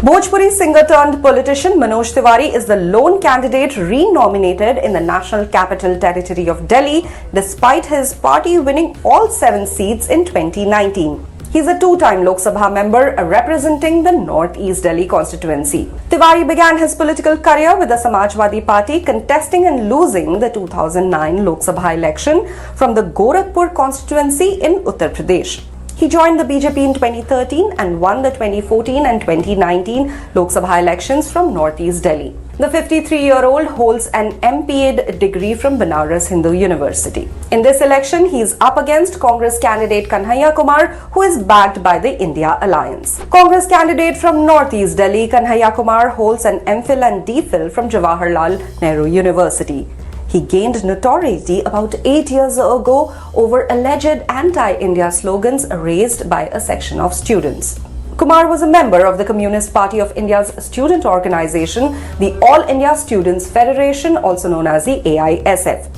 Bhojpuri singer turned politician Manoj Tiwari is the lone candidate re-nominated in the National Capital Territory of Delhi despite his party winning all 7 seats in 2019. He is a 2-time Lok Sabha member representing the Northeast Delhi constituency. Tiwari began his political career with the Samajwadi Party, contesting and losing the 2009 Lok Sabha election from the Gorakhpur constituency in Uttar Pradesh. He joined the BJP in 2013 and won the 2014 and 2019 Lok Sabha elections from Northeast Delhi. The 53-year-old holds an MPA degree from Banaras Hindu University. In this election, he is up against Congress candidate Kanhaiya Kumar, who is backed by the India Alliance. Congress candidate from Northeast Delhi, Kanhaiya Kumar, holds an MPhil and DPhil from Jawaharlal Nehru University. He gained notoriety about 8 years ago over alleged anti-India slogans raised by a section of students. Kumar was a member of the Communist Party of India's student organization, the All India Students Federation, also known as the AISF.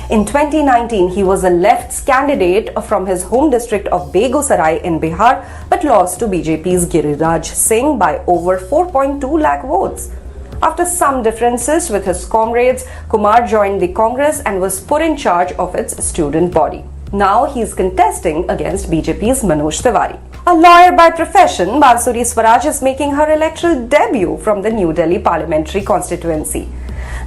In 2019, he was a left's candidate from his home district of Begusarai in Bihar, but lost to BJP's Giriraj Singh by over 4.2 lakh votes. After some differences with his comrades, Kumar joined the Congress and was put in charge of its student body. Now he is contesting against BJP's Manoj Tiwari. A lawyer by profession, Bansuri Swaraj is making her electoral debut from the New Delhi parliamentary constituency.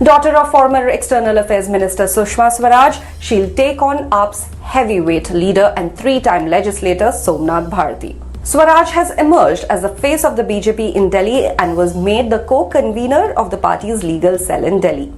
Daughter of former External Affairs Minister Sushma Swaraj, she'll take on AAP's heavyweight leader and 3-time legislator Somnath Bharti. Swaraj has emerged as the face of the BJP in Delhi and was made the co-convener of the party's legal cell in Delhi.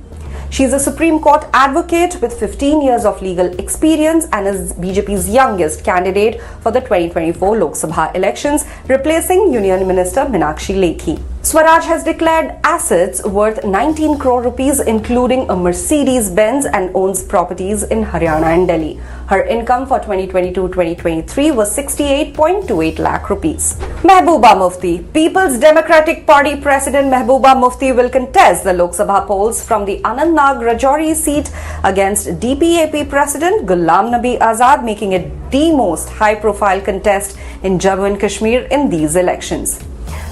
She is a Supreme Court advocate with 15 years of legal experience and is BJP's youngest candidate for the 2024 Lok Sabha elections, replacing Union Minister Meenakshi Lekhi. Swaraj has declared assets worth 19 crore rupees, including a Mercedes-Benz, and owns properties in Haryana and Delhi. Her income for 2022-2023 was 68.28 lakh rupees. Mehbooba Mufti. People's Democratic Party President Mehbooba Mufti will contest the Lok Sabha polls from the Anantnag Rajouri seat against DPAP President Ghulam Nabi Azad, making it the most high-profile contest in Jammu and Kashmir in these elections.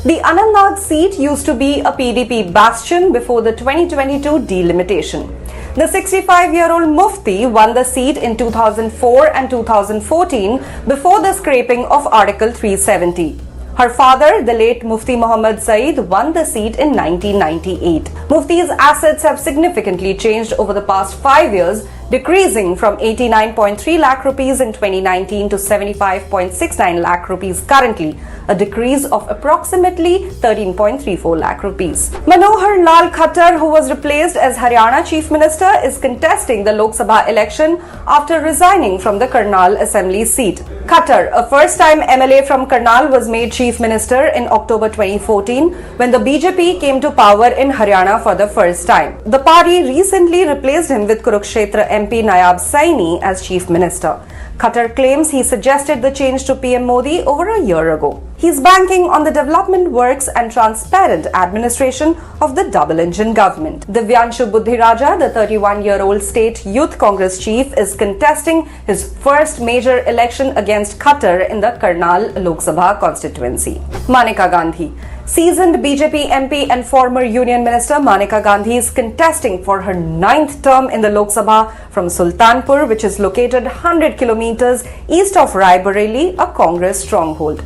The Anantnag seat used to be a PDP bastion before the 2022 delimitation. The 65-year-old Mufti won the seat in 2004 and 2014 before the scrapping of Article 370. Her father, the late Mufti Muhammad Saeed, won the seat in 1998. Mufti's assets have significantly changed over the past 5 years, decreasing from 89.3 lakh rupees in 2019 to 75.69 lakh rupees currently, a decrease of approximately 13.34 lakh rupees. Manohar Lal Khattar, who was replaced as Haryana Chief Minister, is contesting the Lok Sabha election after resigning from the Karnal Assembly seat. Khattar, a first-time MLA from Karnal, was made Chief Minister in October 2014 when the BJP came to power in Haryana for the first time. The party recently replaced him with Kurukshetra MP Nayab Saini as Chief Minister. Khattar claims he suggested the change to PM Modi over a year ago. He is banking on the development works and transparent administration of the double-engine government. Divyanshu Buddhiraja, the 31-year-old state youth Congress chief, is contesting his first major election against Khattar in the Karnal Lok Sabha constituency. Maneka Gandhi. Seasoned BJP MP and former Union Minister Maneka Gandhi is contesting for her 9th term in the Lok Sabha from Sultanpur, which is located 100 kilometers east of Raebareli, a Congress stronghold.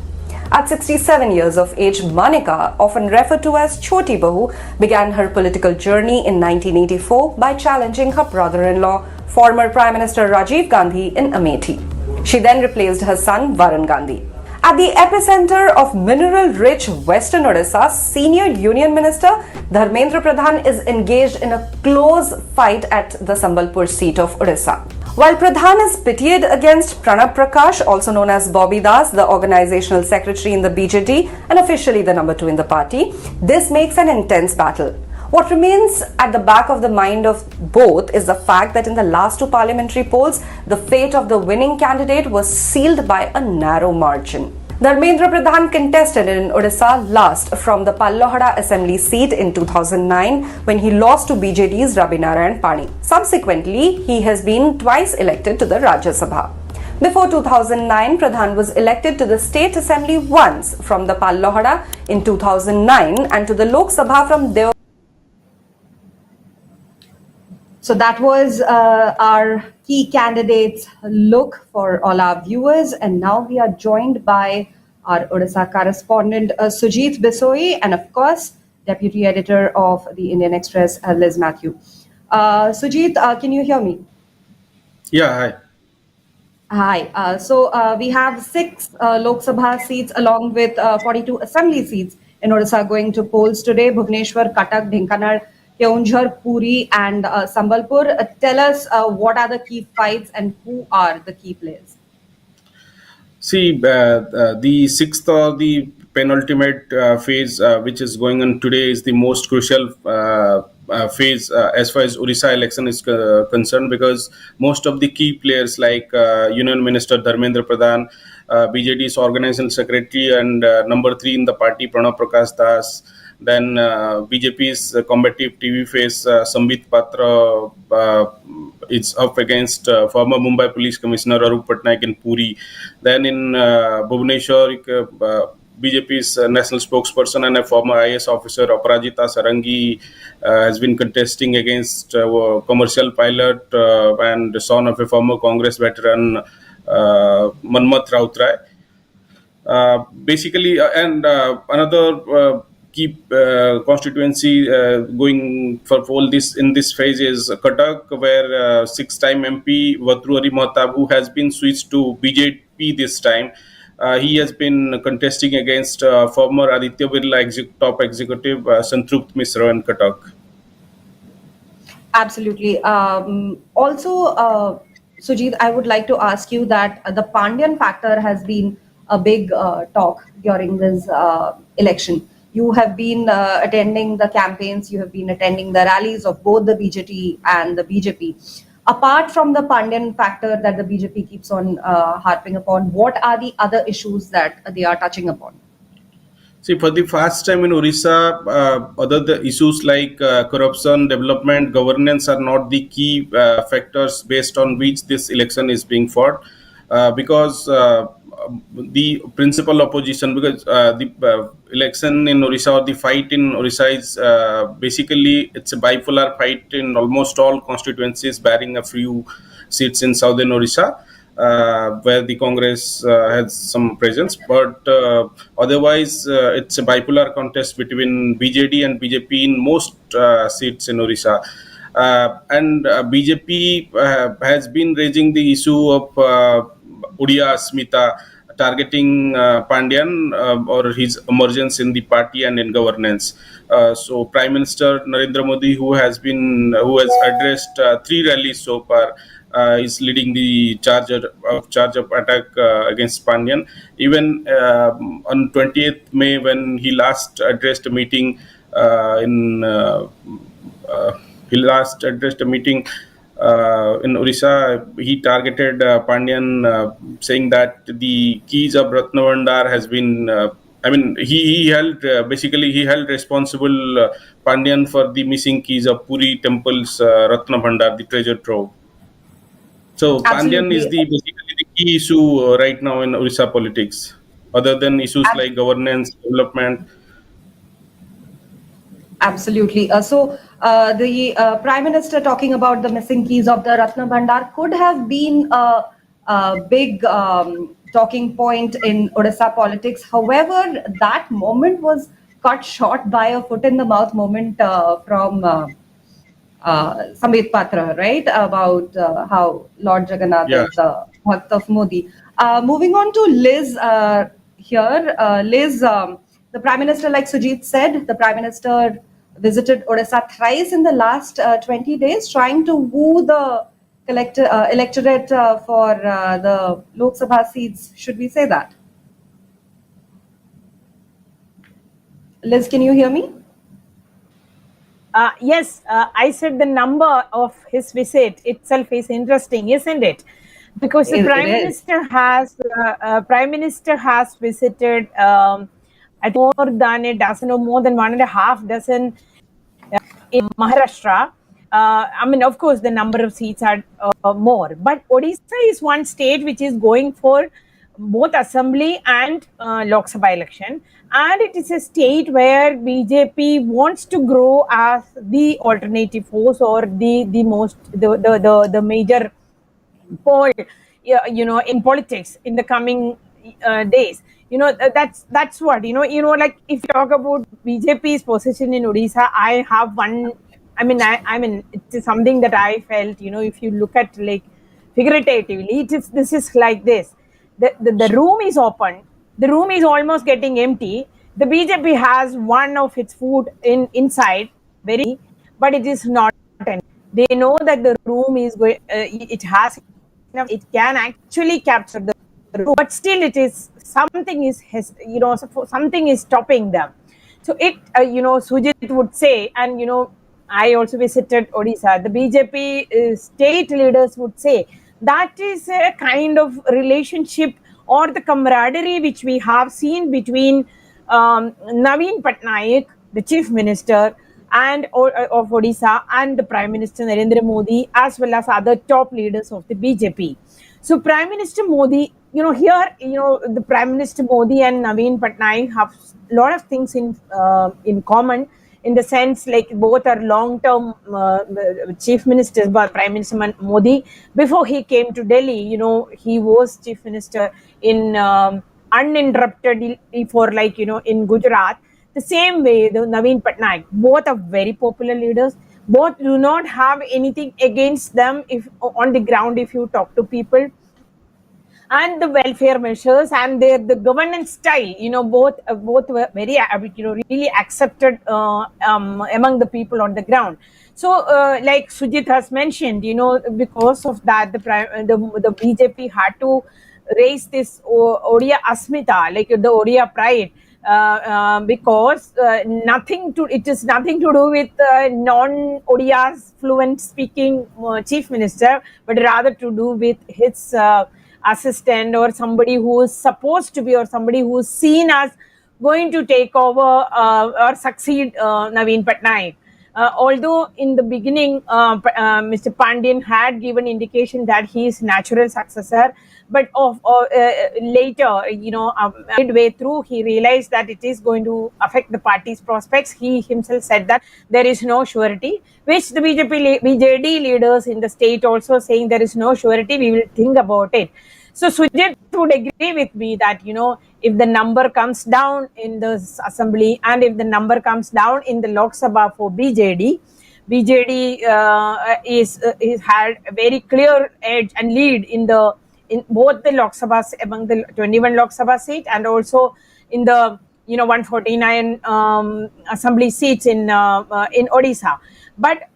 At 67 years of age, Maneka, often referred to as Choti Bahu, began her political journey in 1984 by challenging her brother-in-law former Prime Minister Rajiv Gandhi in Amethi. She then replaced her son Varun Gandhi. At the epicenter of mineral-rich Western Odisha, senior Union Minister Dharmendra Pradhan is engaged in a close fight at the Sambalpur seat of Odisha. While Pradhan is pitted against Pranab Prakash, also known as Bobby Das, the organizational secretary in the BJD and officially the number 2 in the party, this makes an intense battle. What remains at the back of the mind of both is the fact that in the last 2 parliamentary polls, the fate of the winning candidate was sealed by a narrow margin. Dharmendra Pradhan contested in Odisha last from the Pallohada assembly seat in 2009 when he lost to BJD's Rabi Narayan Pani. Subsequently, he has been twice elected to the Rajya Sabha. Before 2009, Pradhan was elected to the State Assembly once from the Pallohada in 2009 and to the Lok Sabha from there. So that was our key candidates look for all our viewers. And now we are joined by our Odisha correspondent Sujit Bisoi and of course, Deputy Editor of the Indian Express, Liz Matthew. Sujit, can you hear me? Yeah, hi. Hi. So we have 6 Lok Sabha seats along with 42 assembly seats in Odisha going to polls today. Bhubaneswar, Cuttack, Dhenkanal, Keonjhar, Puri and Sambalpur. Tell us what are the key fights and who are the key players? See, the sixth or the penultimate phase, which is going on today, is the most crucial phase as far as Odisha election is concerned, because most of the key players like Union Minister Dharmendra Pradhan, BJD's organizational secretary and number 3 in the party, Pranab Prakash Das, then BJP's combative TV face Sambit Patra is up against former Mumbai Police Commissioner Arup Patnaik in Puri. Then in Bhubaneswar, BJP's national spokesperson and a former IAS officer Aparajita Sarangi has been contesting against commercial pilot and son of a former Congress veteran Manmat Rautrai. Basically, and another key constituency going for all this in this phase is Cuttack, where 6-time MP Vatruari Mahtab, who has been switched to BJP this time, he has been contesting against former Aditya Birla top executive Santrupt Misra in Cuttack. Absolutely. Also, Sujit, I would like to ask you that the Pandyan factor has been a big talk during this election. You have been attending the campaigns, you have been attending the rallies of both the BJP and the BJP. Apart from the Pandyan factor that the BJP keeps on harping upon, what are the other issues that they are touching upon? See, for the first time in Orissa, other the issues like corruption, development, governance are not the key factors based on which this election is being fought, because the principal opposition, because the election in Orissa or the fight in Orissa is basically it's a bipolar fight in almost all constituencies, barring a few seats in southern Orissa, where the Congress has some presence, but otherwise it's a bipolar contest between BJD and BJP in most seats in Orissa. And BJP has been raising the issue of Odia Smita, targeting Pandyan or his emergence in the party and in governance. So Prime Minister Narendra Modi, who has addressed 3 rallies so far, is leading the charge of attack against Pandyan. Even on 20th May, when he last addressed a meeting in Orissa, he targeted Pandyan, saying that the keys of Ratna Bhandar has been. He held responsible Pandyan for the missing keys of Puri temple's Ratna Bhandar, the treasure trove. So Pandyan is basically the key issue right now in Orissa politics, other than issues like governance, development. Absolutely. So the Prime Minister talking about the missing keys of the Ratna Bhandar could have been a big talking point in Odisha politics. However, that moment was cut short by a foot in the mouth moment from Sambit Patra, right, about how Lord Jagannath Yeah. is the Bhakt of Modi. Moving on to Liz here. Liz, the Prime Minister, like Sujit said, the Prime Minister visited Odisha thrice in the last 20 days, trying to woo the electorate for the Lok Sabha seats. Should we say that? Liz, can you hear me? Yes, I said the number of his visit itself is interesting, isn't it? Because the It is. Prime Minister has visited I think more than a dozen or more than 1.5 dozen in Maharashtra. I mean, of course, the number of seats are more, but Odisha is one state which is going for both assembly and Lok Sabha election, and it is a state where BJP wants to grow as the alternative force or the major pole, in politics in the coming days. That's what like if you talk about BJP's position in Odisha, I have one. I mean, it's something that I felt. If you look at like figuratively, this is like this. The room is open. The room is almost getting empty. The BJP has one of its food inside, very, but it is not empty. They know that the room is going. It has enough. It can actually capture the room, but still, it is something something is stopping them. So Sujit would say, and I also visited Odisha. The BJP state leaders would say that is a kind of relationship or the camaraderie which we have seen between Naveen Patnaik, the chief minister, of Odisha, and the Prime Minister Narendra Modi, as well as other top leaders of the BJP. So Prime Minister Modi, the Prime Minister Modi and Naveen Patnaik have a lot of things in common, in the sense like both are long-term chief ministers. But Prime Minister Modi, before he came to Delhi, he was chief minister in uninterrupted for in Gujarat. The same way, the Naveen Patnaik, both are very popular leaders. Both do not have anything against them if on the ground if you talk to people, and the welfare measures and the governance style, both were very really accepted among the people on the ground. So like Sujit has mentioned, because of that the BJP had to raise this Odia Asmita, like the Odia pride, because it is nothing to do with non Odia's fluent speaking chief minister, but rather to do with his assistant or somebody who is supposed to be, or somebody who is seen as going to take over or succeed Naveen Patnaik. Although in the beginning, Mr. Pandian had given indication that he is natural successor, but later, midway through, he realized that it is going to affect the party's prospects. He himself said that there is no surety, which the BJD leaders in the state also saying there is no surety. We will think about it. So Sujit would agree with me that if the number comes down in the assembly and if the number comes down in the Lok Sabha for BJD is had a very clear edge and lead in both the Lok Sabhas, among the 21 Lok Sabha seat, and also in the 149 assembly seats in Odisha. But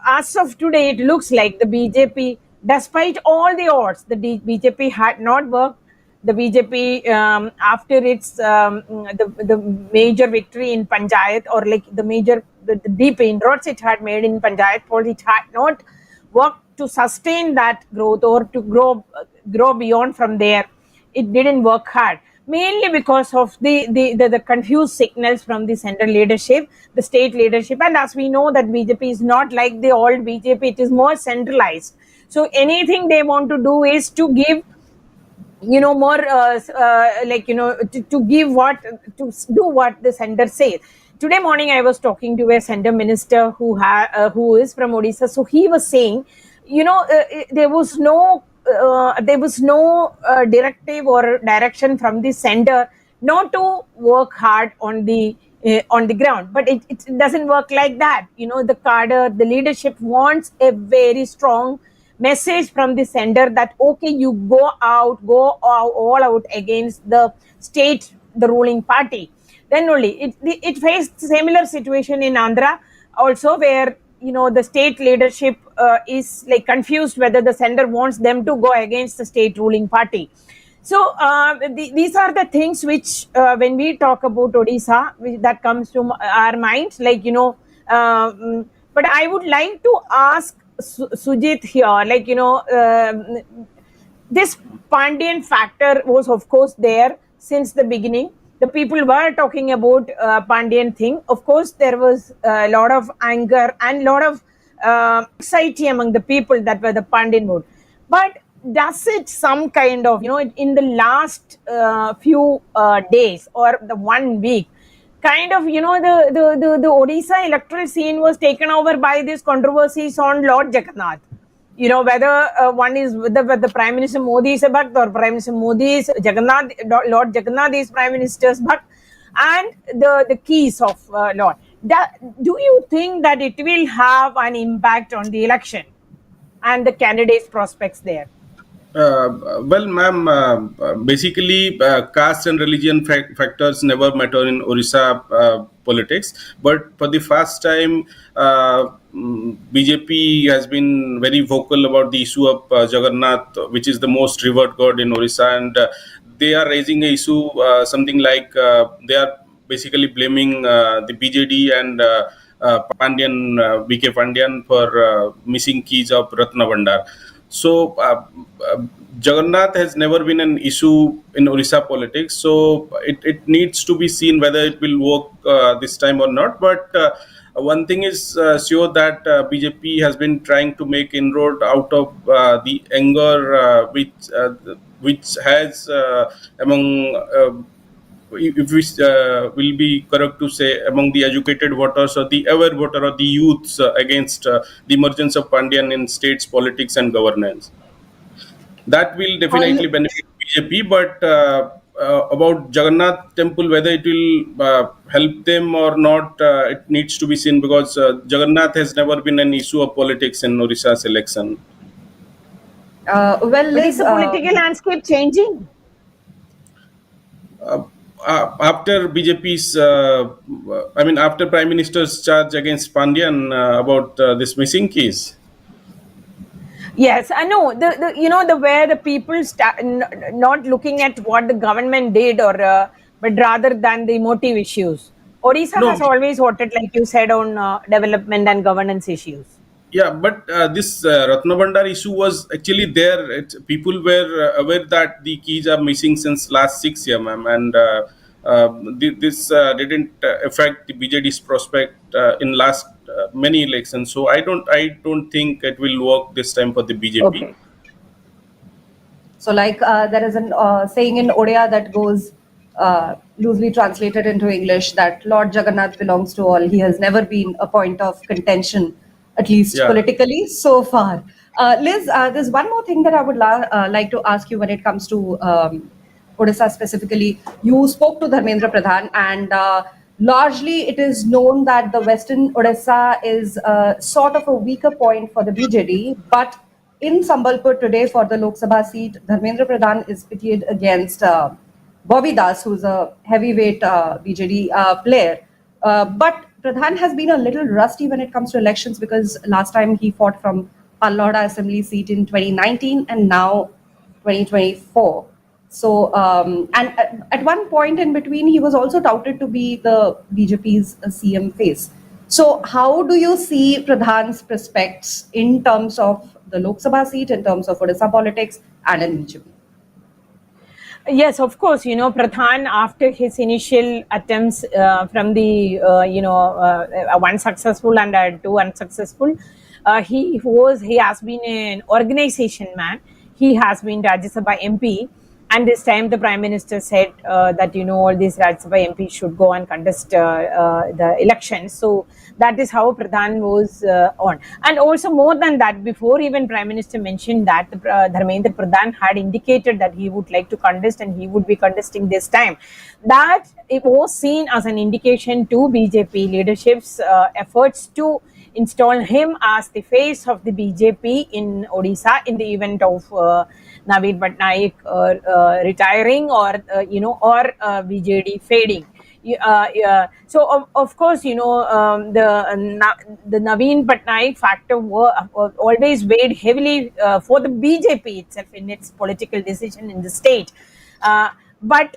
as of today, it looks like the BJP, despite all the odds, the BJP had not worked. The BJP, after its the major victory in Panchayat, or like the deep inroads it had made in Panchayat polls, it had not worked to sustain that growth or to grow beyond from there. It didn't work hard, mainly because of the confused signals from the central leadership, the state leadership. And as we know that BJP is not like the old BJP, it is more centralized. So anything they want to do is to give more to give what, to do what the center says. Today morning I was talking to a center minister who is from Odisha. So he was saying, there was no directive or direction from the center not to work hard on the on the ground. But it doesn't work like that. The cadre, the leadership wants a very strong message from the center that, okay, you go all out against the state, the ruling party. Then only it faced similar situation in Andhra also, where the state leadership is like confused whether the center wants them to go against the state ruling party. So these are the things which, when we talk about Odisha, that comes to our minds. But I would like to ask Sujit here, this Pandian factor was, of course, there since the beginning. The people were talking about Pandian thing. Of course, there was a lot of anger and a lot of anxiety among the people that were the Pandian vote. But does it some kind of, in the last few days or the 1 week, kind of, the Odisha electoral scene was taken over by these controversies on Lord Jagannath. Whether one is whether Prime Minister Modi is a Bhakt or Prime Minister Modi is Jagannath, Lord Jagannath is Prime Minister's Bhakt, and the keys of Lord. Do you think that it will have an impact on the election and the candidates' prospects there? Well, ma'am, basically, caste and religion factors never matter in Orissa politics. But for the first time, BJP has been very vocal about the issue of Jagannath, which is the most revered god in Orissa, and they are raising an issue, something like they are basically blaming the BJD and Pandian, BK Pandian for missing keys of Ratna Bhandar. So Jagannath has never been an issue in Orissa politics. So it needs to be seen whether it will work this time or not. But one thing is sure that BJP has been trying to make inroad out of the anger which has among. If we will be correct to say among the educated voters or the aware voter or the youths against the emergence of Pandian in states politics and governance. That will definitely benefit BJP, but about Jagannath temple, whether it will help them or not, it needs to be seen, because Jagannath has never been an issue of politics in Orissa's election. Is the political landscape changing? After BJP's, after Prime Minister's charge against Pandian about this missing keys. Yes, I know. The where the people start not looking at what the government did, or but rather than the emotive issues. Odisha has always voted, like you said, on development and governance issues. Yeah, but this Ratna Bhandar issue was actually there. People were aware that the keys are missing since last 6 years, ma'am, and this didn't affect the BJD's prospect in last many elections. So I don't think it will work this time for the BJP. Okay. So there is a saying in Odia that goes loosely translated into English that Lord Jagannath belongs to all. He has never been a point of contention, at least politically, so far. Liz, there's one more thing that I would like to ask you when it comes to Odisha specifically. You spoke to Dharmendra Pradhan, and largely it is known that the Western Odisha is sort of a weaker point for the BJD, but in Sambalpur today for the Lok Sabha seat, Dharmendra Pradhan is pitted against Bobby Das, who's a heavyweight BJD player. But Pradhan has been a little rusty when it comes to elections, because last time he fought from Palloda Assembly seat in 2019 and now 2024. So, and at one point in between, he was also touted to be the BJP's CM face. So, how do you see Pradhan's prospects in terms of the Lok Sabha seat, in terms of Odisha politics, and in BJP? Yes, of course. Pradhan, after his initial attempts from the, one successful and two unsuccessful, he has been an organization man. He has been Rajya Sabha MP. and this time the Prime Minister said that all these Rajya Sabha MPs should go and contest the elections. So that is how Pradhan was on. And also more than that, before even Prime Minister mentioned that, Dharmendra Pradhan had indicated that he would like to contest and he would be contesting this time. That it was seen as an indication to BJP leadership's efforts to install him as the face of the BJP in Odisha in the event of Naveen Patnaik retiring or BJD fading. So of course, the Naveen Patnaik factor always weighed heavily for the BJP itself in its political decision in the state. But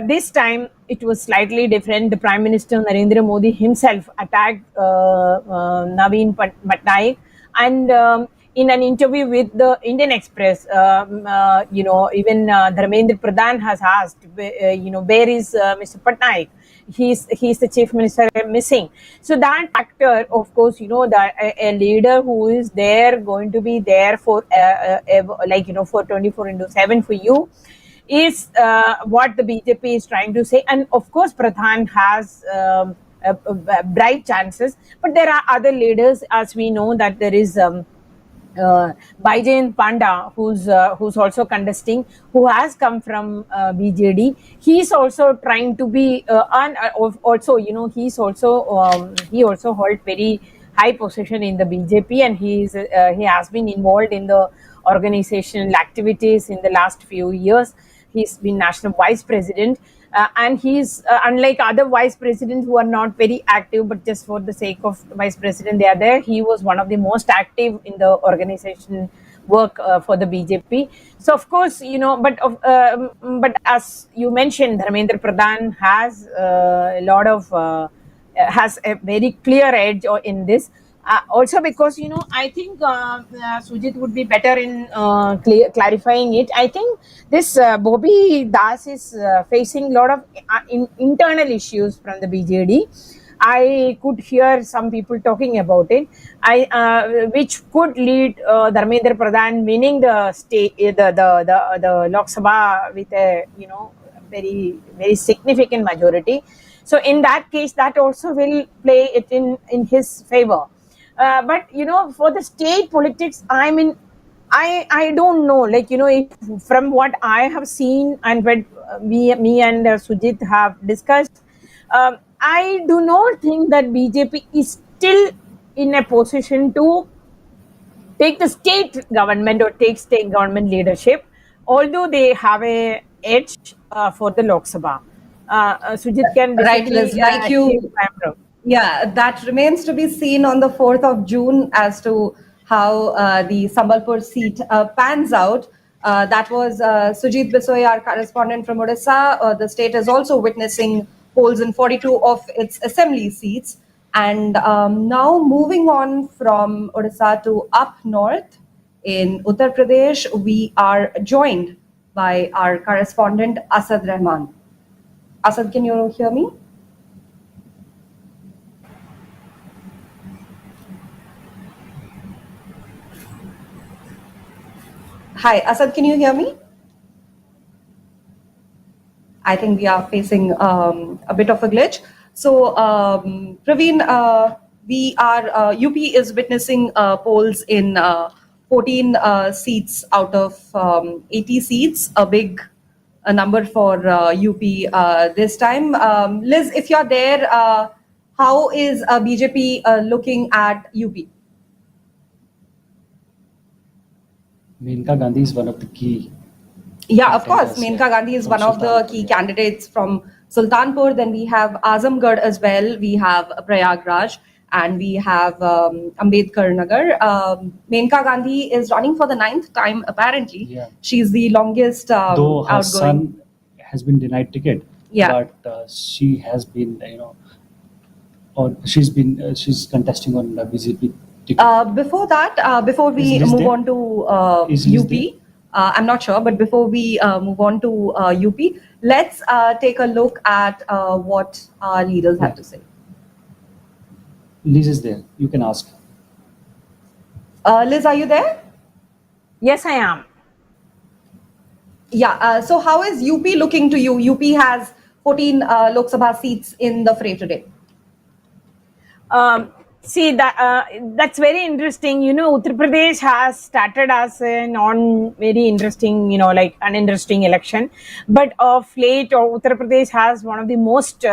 this time it was slightly different. The Prime Minister Narendra Modi himself attacked Naveen Patnaik, and in an interview with the Indian Express, even Dharmendra Pradhan has asked, where is Mr. Patnaik? He's the chief minister missing. So that factor, of course, that a leader who is there going to be there for for 24/7 for you is what the BJP is trying to say. And of course, Pradhan has bright chances, but there are other leaders, as we know that there is Baijayan Panda, who's also contesting, who has come from BJD. He's also trying to be, also he's also he also hold very high position in the BJP, and he has been involved in the organizational activities in the last few years. He's been national vice president. And he's unlike other vice presidents who are not very active, but just for the sake of vice president they are there. He was one of the most active in the organization work for the BJP. So of course, but as you mentioned, Dharmendra Pradhan has has a very clear edge in this. Also because I think Sujit would be better in clarifying it. I think this Bobby Das is facing a lot of internal issues from the BJD. I could hear some people talking about it, which could lead Dharmendra Pradhan winning the state, the Lok Sabha with a very very significant majority. So in that case, that also will play it in his favor. But for the state politics, I mean, I don't know. If, from what I have seen and what me and Sujit have discussed, I do not think that BJP is still in a position to take the state government or take state government leadership, although they have a edge for the Lok Sabha. Sujit can Right, basically Liz, like you, yeah, that remains to be seen on the 4th of June as to how the Sambalpur seat pans out. That was Sujit Bisoy, our correspondent from Odisha. The state is also witnessing polls in 42 of its assembly seats. And now moving on from Odisha to up north in Uttar Pradesh, we are joined by our correspondent Asad Rahman. Asad, can you hear me? Hi, Asad, can you hear me? I think we are facing a bit of a glitch. So, Praveen, UP is witnessing polls in 14 seats out of 80 seats, a big number for UP this time. Liz, if you're there, how is BJP looking at UP? Menka Gandhi is one of the key. Yeah, of course. Menka Gandhi is one of the key candidates from Sultanpur. Then we have Azamgarh as well. We have Prayagraj and we have Ambedkar Nagar. Menka Gandhi is running for the 9th time, apparently. Yeah. She's the longest Though her outgoing. son has been denied ticket, Yeah. but she has been, or she's contesting on the BJP ticket. Before that, before we Is Liz move there? on to Is Liz UP, there? I'm not sure, but before we move on to UP, let's take a look at what our leaders have to say. Liz is there. You can ask. Liz, are you there? Yes, I am. Yeah. So how is UP looking to you? UP has 14 Lok Sabha seats in the fray today. See that that's very interesting. Uttar Pradesh has started as a non very interesting, like an interesting election, but of late, Uttar Pradesh has one of the most,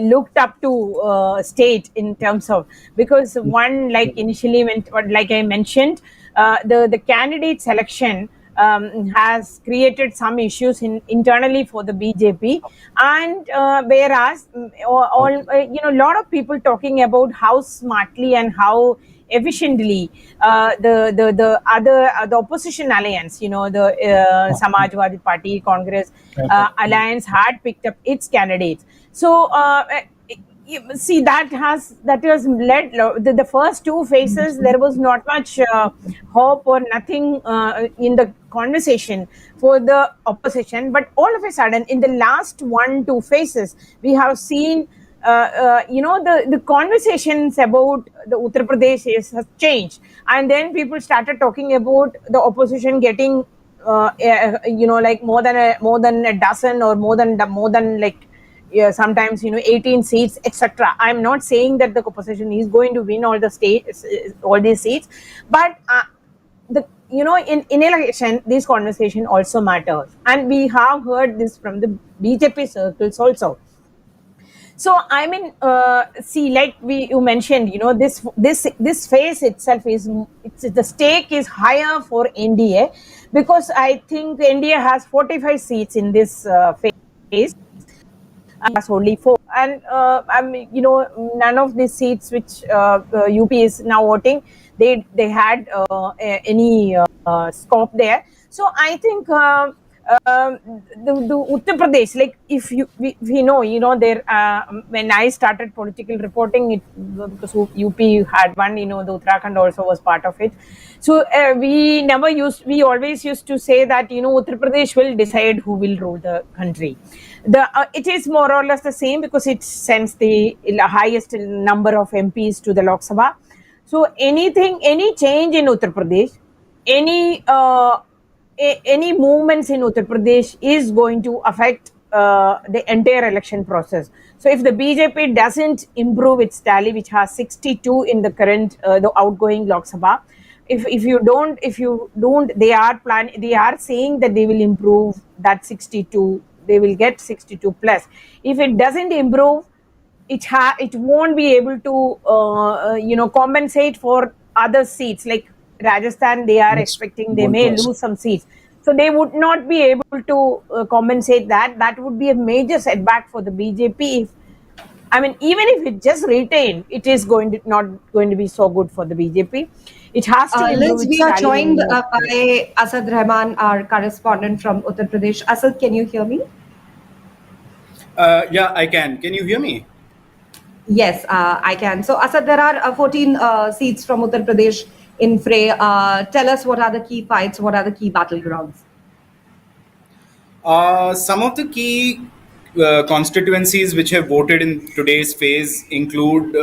looked up to state in terms of, because one, like initially like I mentioned, the candidate selection has created some issues internally for the BJP, and whereas a lot of people talking about how smartly and how efficiently the opposition alliance, the Samajwadi Party, Congress alliance had picked up its candidates. So see that has led the first two phases. There was not much hope or nothing in the conversation for the opposition, but all of a sudden in the last 1-2 phases we have seen the conversations about the Uttar Pradesh has changed, and then people started talking about the opposition getting like more than a dozen, or more than like, yeah, sometimes 18 seats, etc. I'm not saying that the opposition is going to win all the states, all these seats, but in election this conversation also matters, and we have heard this from the BJP circles also. So I mean, see, like you mentioned, this phase itself the stake is higher for NDA, because I think NDA has 45 seats in this phase. That's only 4, and I mean, none of these seats which UP is now voting, they had any scope there. So I think the Uttar Pradesh, like if we know there, when I started political reporting, because UP had one, the Uttarakhand also was part of it. So we always used to say that Uttar Pradesh will decide who will rule the country. It is more or less the same, because it sends the highest number of MPs to the Lok Sabha. So any change in Uttar Pradesh, any movements in Uttar Pradesh is going to affect the entire election process. So if the BJP doesn't improve its tally, which has 62 in the current the outgoing Lok Sabha, if you don't, they are saying that they will improve that 62. They will get 62 plus. If it doesn't improve, it won't be able to compensate for other seats, like Rajasthan. They are expecting they may lose some seats, so they would not be able to compensate that would be a major setback for the BJP. Even if it just retained, it is not going to be so good for the BJP. It has to improve Liz, its we are tally joined in by Asad Rahman, our correspondent from Uttar Pradesh. Asad, can you hear me? Yeah, I can. Can you hear me? Yes, I can. So, Asad, there are 14 seats from Uttar Pradesh in fray. Tell us, what are the key fights? What are the key battlegrounds? Some of the key constituencies which have voted in today's phase include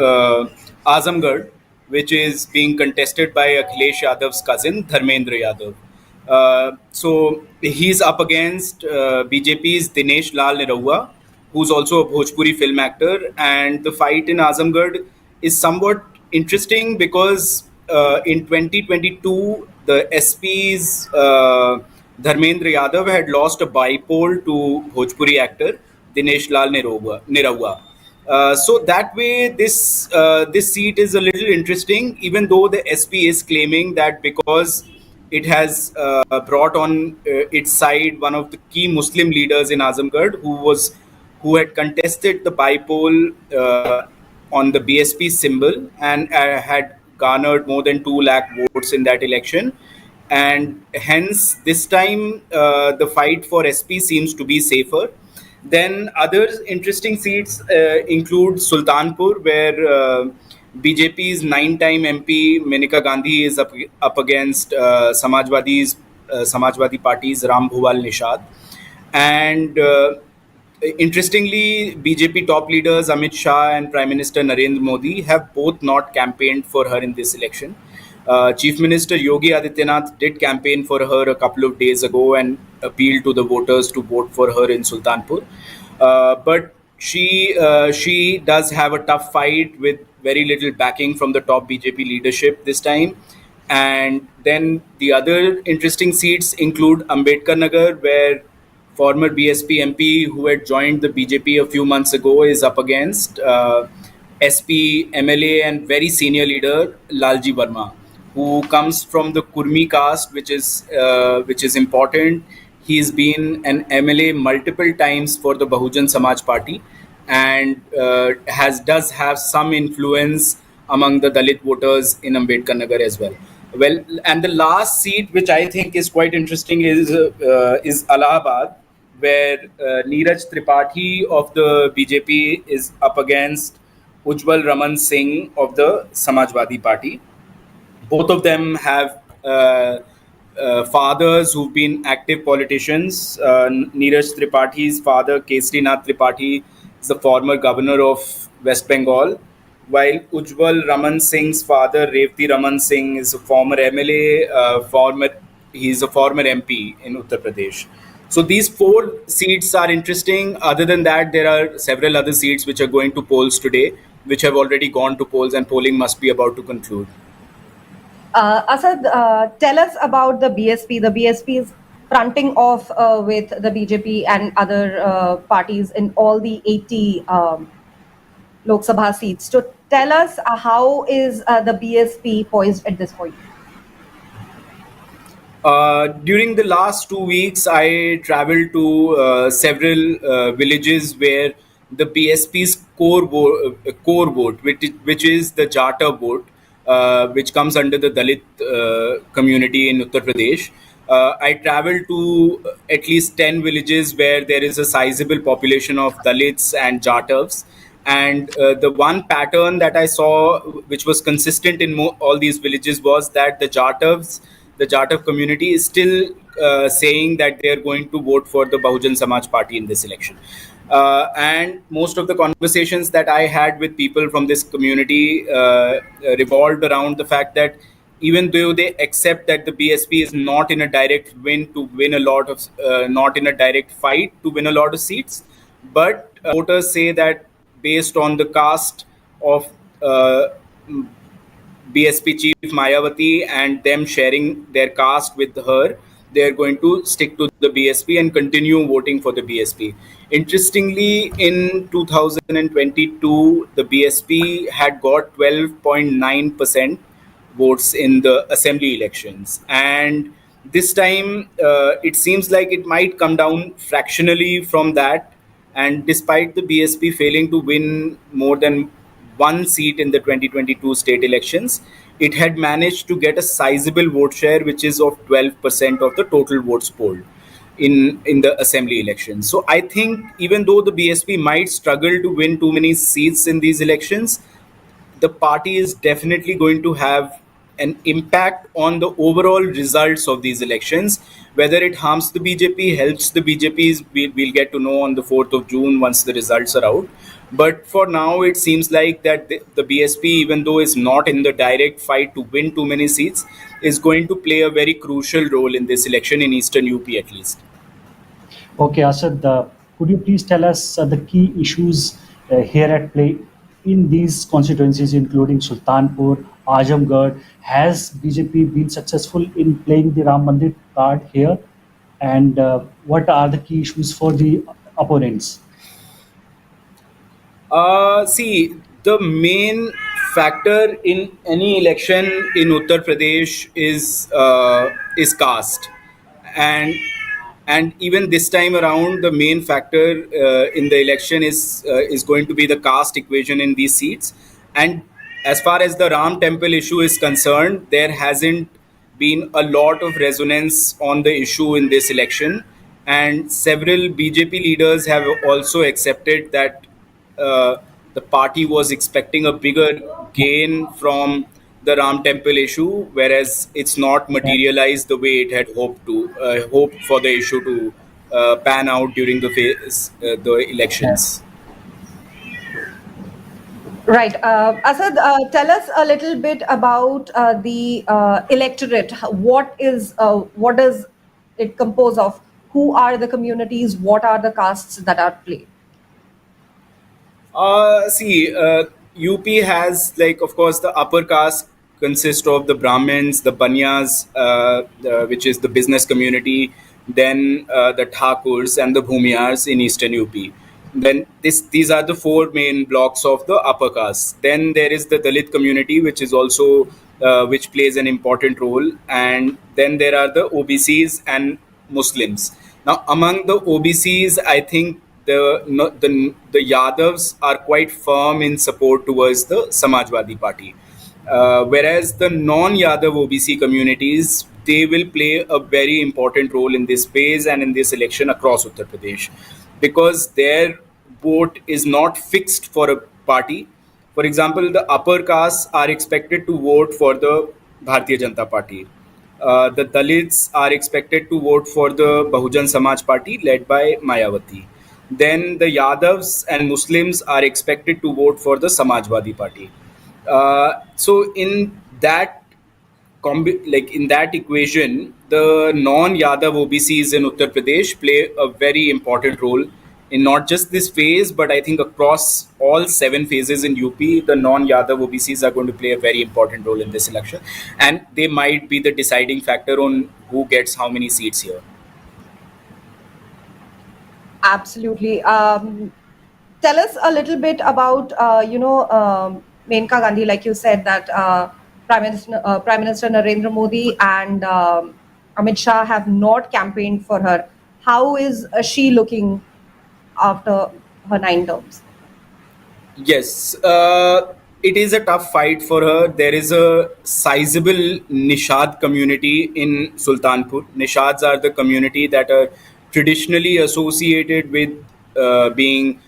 Azamgarh, which is being contested by Akhilesh Yadav's cousin, Dharmendra Yadav. So he's up against BJP's Dinesh Lal Niraua, who's also a Bhojpuri film actor. And the fight in Azamgarh is somewhat interesting because in 2022, the SP's Dharmendra Yadav had lost a bypoll to Bhojpuri actor Dinesh Lal Niraua. So that way, this seat is a little interesting, even though the SP is claiming that because it has brought on its side one of the key Muslim leaders in Azamgarh, who had contested the bypoll on the BSP symbol and had garnered more than 2 lakh votes in that election. And hence, this time the fight for SP seems to be safer. Then other interesting seats include Sultanpur, where BJP's 9-time MP Menika Gandhi is up against Samajwadi Party's Ram Bhuval Nishad. And interestingly, BJP top leaders Amit Shah and Prime Minister Narendra Modi have both not campaigned for her in this election. Chief Minister Yogi Adityanath did campaign for her a couple of days ago and appealed to the voters to vote for her in Sultanpur. But she does have a tough fight with very little backing from the top BJP leadership this time. And then the other interesting seats include Ambedkar Nagar, where former BSP MP who had joined the BJP a few months ago is up against SP MLA and very senior leader Lalji Verma, who comes from the Kurmi caste, which is important. He's been an MLA multiple times for the Bahujan Samaj Party, and does have some influence among the Dalit voters in Ambedkar Nagar as well. Well, and the last seat, which I think is quite interesting, is Allahabad, where Neeraj Tripathi of the BJP is up against Ujjwal Raman Singh of the Samajwadi Party. Both of them have fathers who've been active politicians. Neeraj Tripathi's father, Kesrinath Tripathi, is the former governor of West Bengal, while Ujjwal Raman Singh's father, Revti Raman Singh, is a former MLA. He's a former MP in Uttar Pradesh. So these four seats are interesting. Other than that, there are several other seats which are going to polls today, which have already gone to polls, and polling must be about to conclude. Asad, tell us about the BSP. The BSP is fronting off with the BJP and other parties in all the 80 Lok Sabha seats. So tell us how is the BSP poised at this point? During the last 2 weeks, I traveled to several villages where the BSP's core vote, which is the Jata vote, which comes under the Dalit community in Uttar Pradesh. I traveled to at least 10 villages where there is a sizable population of Dalits and Jatavs. And the one pattern that I saw, which was consistent in all these villages, was that the Jatav community is still saying that they are going to vote for the Bahujan Samaj Party in this election. And most of the conversations that I had with people from this community revolved around the fact that even though they accept that the BSP is not in a direct not in a direct fight to win a lot of seats, but voters say that based on the caste of BSP chief Mayawati and them sharing their caste with her, they are going to stick to the BSP and continue voting for the BSP. Interestingly, in 2022, the BSP had got 12.9% votes in the assembly elections. And this time, it seems like it might come down fractionally from that. And despite the BSP failing to win more than one seat in the 2022 state elections, it had managed to get a sizable vote share, which is of 12% of the total votes polled in the assembly elections. So I think even though the BSP might struggle to win too many seats in these elections, the party is definitely going to have an impact on the overall results of these elections. Whether it harms the BJP, helps the BJP, we'll get to know on the 4th of June once the results are out. But for now, it seems like that the BSP, even though is not in the direct fight to win too many seats, is going to play a very crucial role in this election in Eastern UP at least. Okay, Asad, could you please tell us the key issues here at play in these constituencies, including Sultanpur, Azamgarh? Has BJP been successful in playing the Ram Mandir card here? And what are the key issues for the opponents? See, the main factor in any election in Uttar Pradesh is caste, and even this time around, the main factor in the election is going to be the caste equation in these seats. And as far as the Ram Temple issue is concerned, there hasn't been a lot of resonance on the issue in this election, and several BJP leaders have also accepted that the party was expecting a bigger gain from the Ram Temple issue, whereas it's not materialized the way it had hoped for the issue to pan out during the elections. Right. Asad, tell us a little bit about the electorate. What does it compose of? Who are the communities? What are the castes that are played? UP has, like, of course, the upper caste consist of the Brahmins, the Banyas, which is the business community, then the Thakurs and the Bhumiyars in eastern UP. Then these are the four main blocks of the upper caste. Then there is the Dalit community, which is also which plays an important role, and then there are the OBCs and Muslims. Now, among the OBCs, I think the Yadavs are quite firm in support towards the Samajwadi Party, whereas the non-Yadav OBC communities, they will play a very important role in this phase and in this election across Uttar Pradesh, because their vote is not fixed for a party. For example, the upper castes are expected to vote for the Bharatiya Janata Party. The Dalits are expected to vote for the Bahujan Samaj Party led by Mayawati. Then the Yadavs and Muslims are expected to vote for the Samajwadi Party. So in that in that equation, the non-Yadav OBCs in Uttar Pradesh play a very important role in not just this phase, but I think across all 7 phases in UP, the non-Yadav OBCs are going to play a very important role in this election, and they might be the deciding factor on who gets how many seats here. Absolutely. Tell us a little bit about, Menka Gandhi, like you said, that Prime Minister Narendra Modi and Amit Shah have not campaigned for her. How is she looking after her 9 terms? Yes, it is a tough fight for her. There is a sizable Nishad community in Sultanpur. Nishads are the community that are traditionally associated with being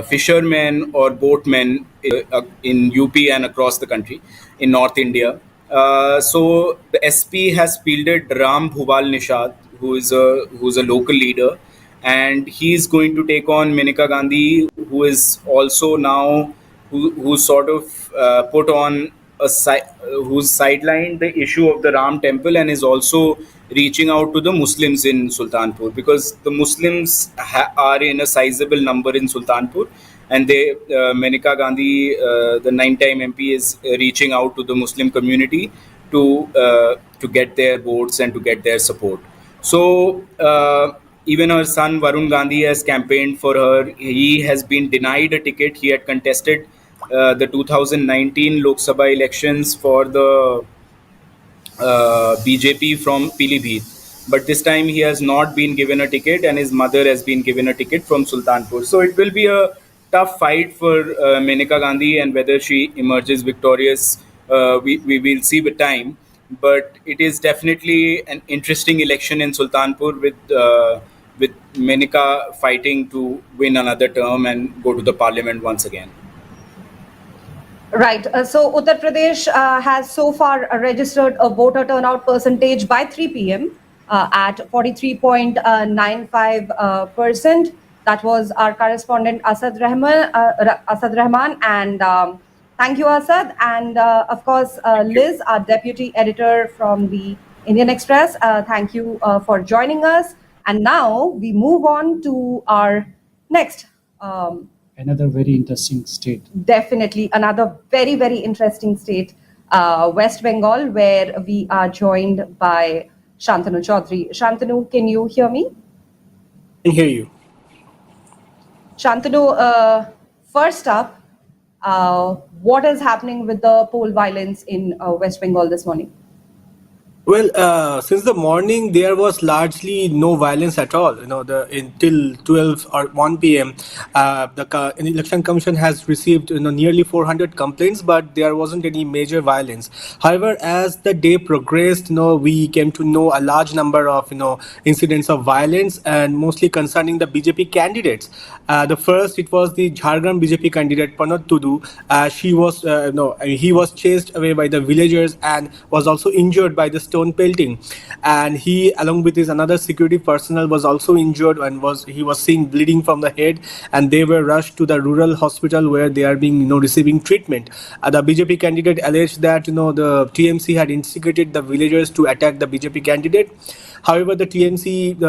fishermen or boatmen in UP and across the country in North India. So the SP has fielded Ram Bhuval Nishad, who's a local leader, and he is going to take on Maneka Gandhi, who is also now who sort of put on who's sidelined the issue of the Ram temple and is also reaching out to the Muslims in Sultanpur, because the Muslims are in a sizable number in Sultanpur, and Maneka Gandhi, the 9-time MP, is reaching out to the Muslim community to get their votes and to get their support. So even her son Varun Gandhi has campaigned for her. He has been denied a ticket. He had contested the 2019 Lok Sabha elections for the BJP from Pilibhit, but this time he has not been given a ticket, and his mother has been given a ticket from Sultanpur. So it will be a tough fight for Maneka Gandhi, and whether she emerges victorious, we will see with time. But it is definitely an interesting election in Sultanpur with Maneka fighting to win another term and go to the parliament once again. Right. So Uttar Pradesh has so far registered a voter turnout percentage by 3 p.m. At 43.95%. That was our correspondent Asad Rahman. And thank you, Asad. And of course, Liz, our deputy editor from the Indian Express. Thank you for joining us. And now we move on to our next. Another very interesting state. Definitely another very, very interesting state, West Bengal, where we are joined by Shantanu Chaudhary. Shantanu, can you hear me? I can hear you. Shantanu, first up, what is happening with the poll violence in West Bengal this morning? Well, since the morning, there was largely no violence at all. Until 12 or 1 p.m., the Election Commission has received nearly 400 complaints, but there wasn't any major violence. However, as the day progressed, we came to know a large number of incidents of violence, and mostly concerning the BJP candidates. The first, it was the Jharkhand BJP candidate Panot Tudu. He was chased away by the villagers and was also injured by the stone pelting, and he, along with his another security personnel, was also injured and was seen bleeding from the head, and they were rushed to the rural hospital where they are being receiving treatment. The BJP candidate alleged that the TMC had instigated the villagers to attack the BJP candidate. However, the TMC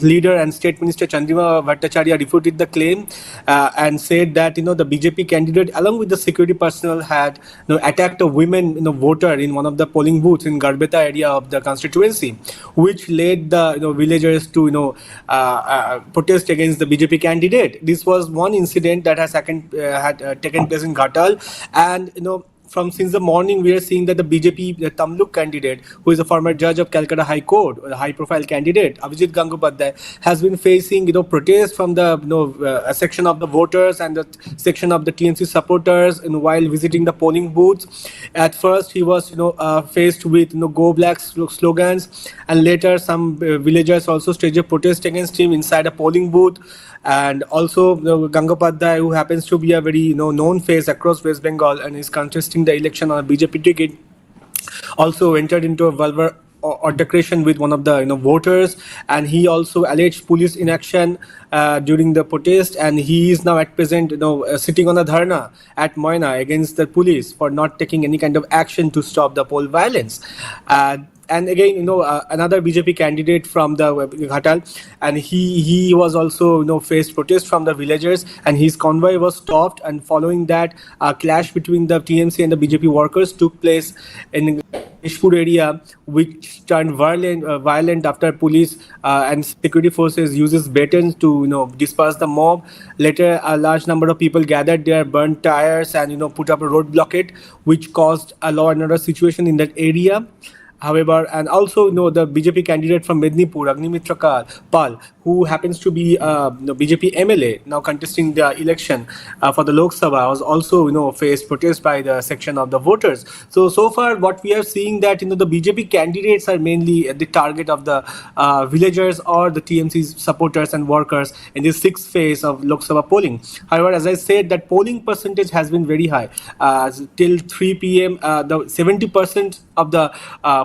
leader and State Minister Chandrima Bhattacharya refuted the claim and said that the BJP candidate, along with the security personnel, had attacked a women voter in one of the polling booths in Garbeta area of the constituency, which led the villagers to protest against the BJP candidate. This was one incident that has taken place in Ghatal, and since the morning, we are seeing that the BJP Tamluk candidate, who is a former judge of Calcutta High Court, a high-profile candidate, Abhijit Gangopadhyay, has been facing protests from the a section of the voters and the section of the TNC supporters while visiting the polling booths. At first, he was faced with "Go Black" slogans, and later some villagers also staged a protest against him inside a polling booth. And also Gangopadhyay, who happens to be a very known face across West Bengal and is contesting the election on a BJP ticket, also entered into a vulgar altercation with one of the voters, and he also alleged police inaction during the protest, and he is now at present sitting on a dharna at Moina against the police for not taking any kind of action to stop the poll violence. And again, another BJP candidate from the Ghatal, and he was also faced protest from the villagers, and his convoy was stopped. And following that, a clash between the TMC and the BJP workers took place in Ishpur area, which turned violent after police and security forces uses batons to disperse the mob. Later, a large number of people gathered there, burned tires, and put up a road blockade, which caused a law and order situation in that area. However, and also the BJP candidate from Mednipur, Agnimitra Pal, who happens to be BJP MLA now contesting the election for the Lok Sabha, was also faced protest by the section of the voters. So far, what we are seeing that the BJP candidates are mainly the target of the villagers or the TMC's supporters and workers in this sixth phase of Lok Sabha polling. However, as I said, that polling percentage has been very high. Till 3 p.m., the 70% of the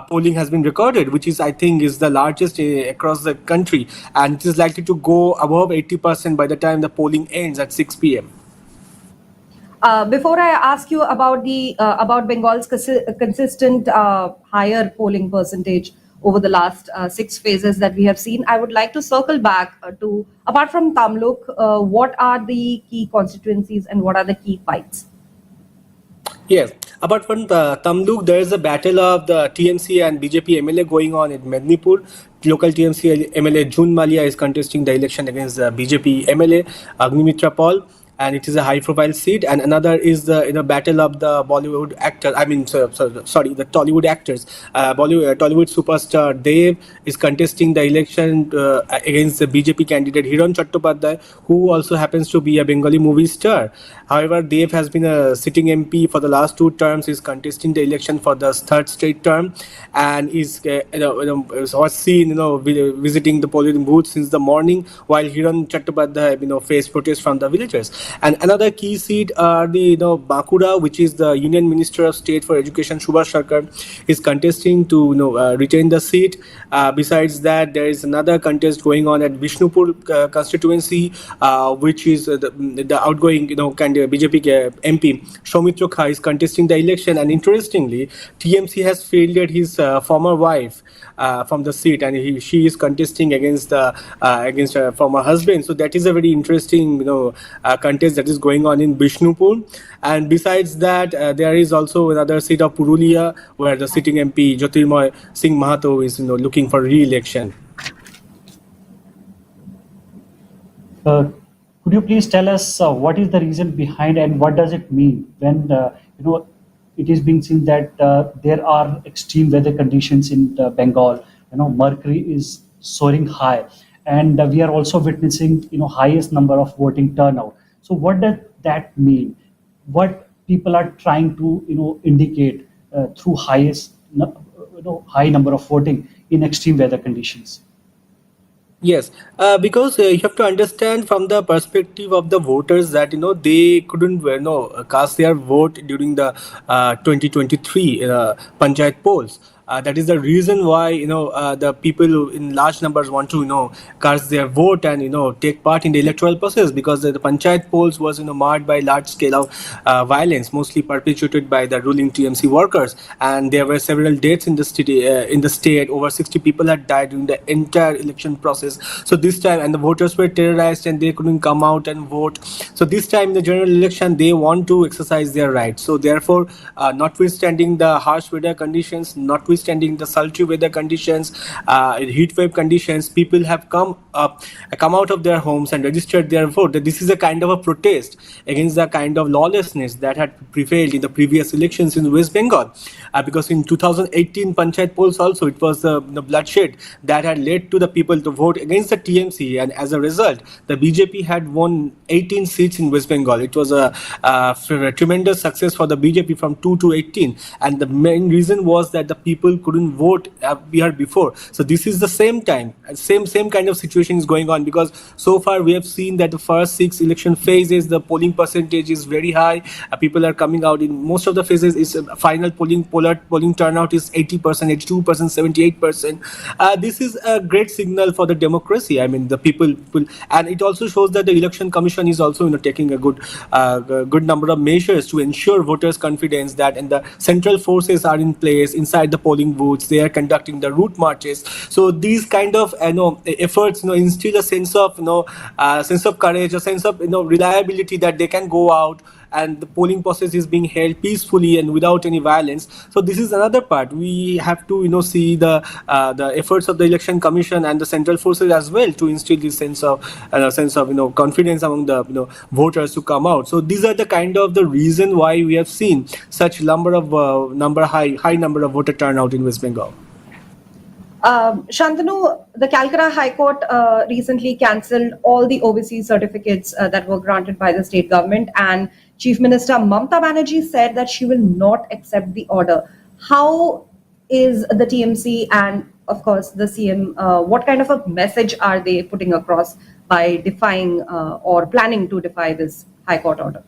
polling has been recorded, which is, I think, is the largest across the country, and it is likely to go above 80% by the time the polling ends at 6 p.m. Before I ask you about about Bengal's consistent higher polling percentage over the last 6 phases that we have seen, I would like to circle back to, apart from Tamluk, what are the key constituencies and what are the key fights? Yes, apart from Tamluk, there is a battle of the TMC and BJP MLA going on in Mednipur. Local TMC MLA June Malia is contesting the election against the BJP MLA Agnimitra Pal, and it is a high-profile seat. And another is the battle of the Bollywood actors. The Tollywood actors. Tollywood superstar Dev is contesting the election against the BJP candidate Hiran Chattopadhyay, who also happens to be a Bengali movie star. However, Dev has been a sitting MP for the last 2 terms. Is contesting the election for the 3rd straight term, and is was seen visiting the polling booth since the morning, while Hiran Chattopadhyay faced protest from the villagers. And another key seat are the Bankura, which is the Union Minister of State for Education Subhash Sarkar, is contesting to retain the seat. Besides that, there is another contest going on at Vishnupur constituency, which is the outgoing BJP MP Soumitra Kha is contesting the election. And interestingly, TMC has fielded his former wife from the seat, and she is contesting against her former husband. So that is a very interesting contest that is going on in Bishnupur. And besides that, there is also another seat of Purulia, where the sitting MP Jyotirmoy Singh Mahato is looking for re-election. Could you please tell us what is the reason behind and what does it mean when it is being seen that there are extreme weather conditions in Bengal? Mercury is soaring high, and we are also witnessing highest number of voting turnout. So what does that mean? What people are trying to indicate through highest high number of voting in extreme weather conditions? Yes, because you have to understand from the perspective of the voters that they couldn't cast their vote during the 2023 panchayat polls. That is the reason why the people in large numbers want to cast their vote and take part in the electoral process, because the panchayat polls was marred by large scale of violence, mostly perpetuated by the ruling TMC workers, and there were several deaths in the city, in the state. Over 60 people had died during the entire election process. So this time, and the voters were terrorized and they couldn't come out and vote. So this time in the general election, they want to exercise their rights. So therefore, notwithstanding the harsh weather conditions, notwithstanding the sultry weather conditions, heat wave conditions, people have come out of their homes and registered their vote. That this is a kind of a protest against the kind of lawlessness that had prevailed in the previous elections in West Bengal. Because in 2018 panchayat polls also, it was the bloodshed that had led to the people to vote against the TMC, and as a result, the BJP had won 18 seats in West Bengal. It was a tremendous success for the BJP from 2 to 18, and the main reason was that the people couldn't vote year before. So this is the same time, same kind of situation is going on, because so far we have seen that the first 6 election phases, the polling percentage is very high. People are coming out in most of the phases. Is final polling turnout is 80%, 82%, 78%. This is a great signal for the democracy. I mean, the people, and it also shows that the election commission is also taking a good number of measures to ensure voters' confidence, that and the central forces are in place inside the polling booths. They are conducting the route marches. So these kind of efforts instill a sense of courage, a sense of reliability, that they can go out and the polling process is being held peacefully and without any violence. So this is another part. We have to see the efforts of the election commission and the central forces as well to instill this sense of confidence among the voters to come out. So these are the kind of the reason why we have seen such high number of voter turnout in West Bengal. Shantanu, the Calcutta High Court recently cancelled all the overseas certificates that were granted by the state government, and Chief Minister Mamata Banerjee said that she will not accept the order. How is the TMC and, of course, the CM, what kind of a message are they putting across by defying or planning to defy this High Court order?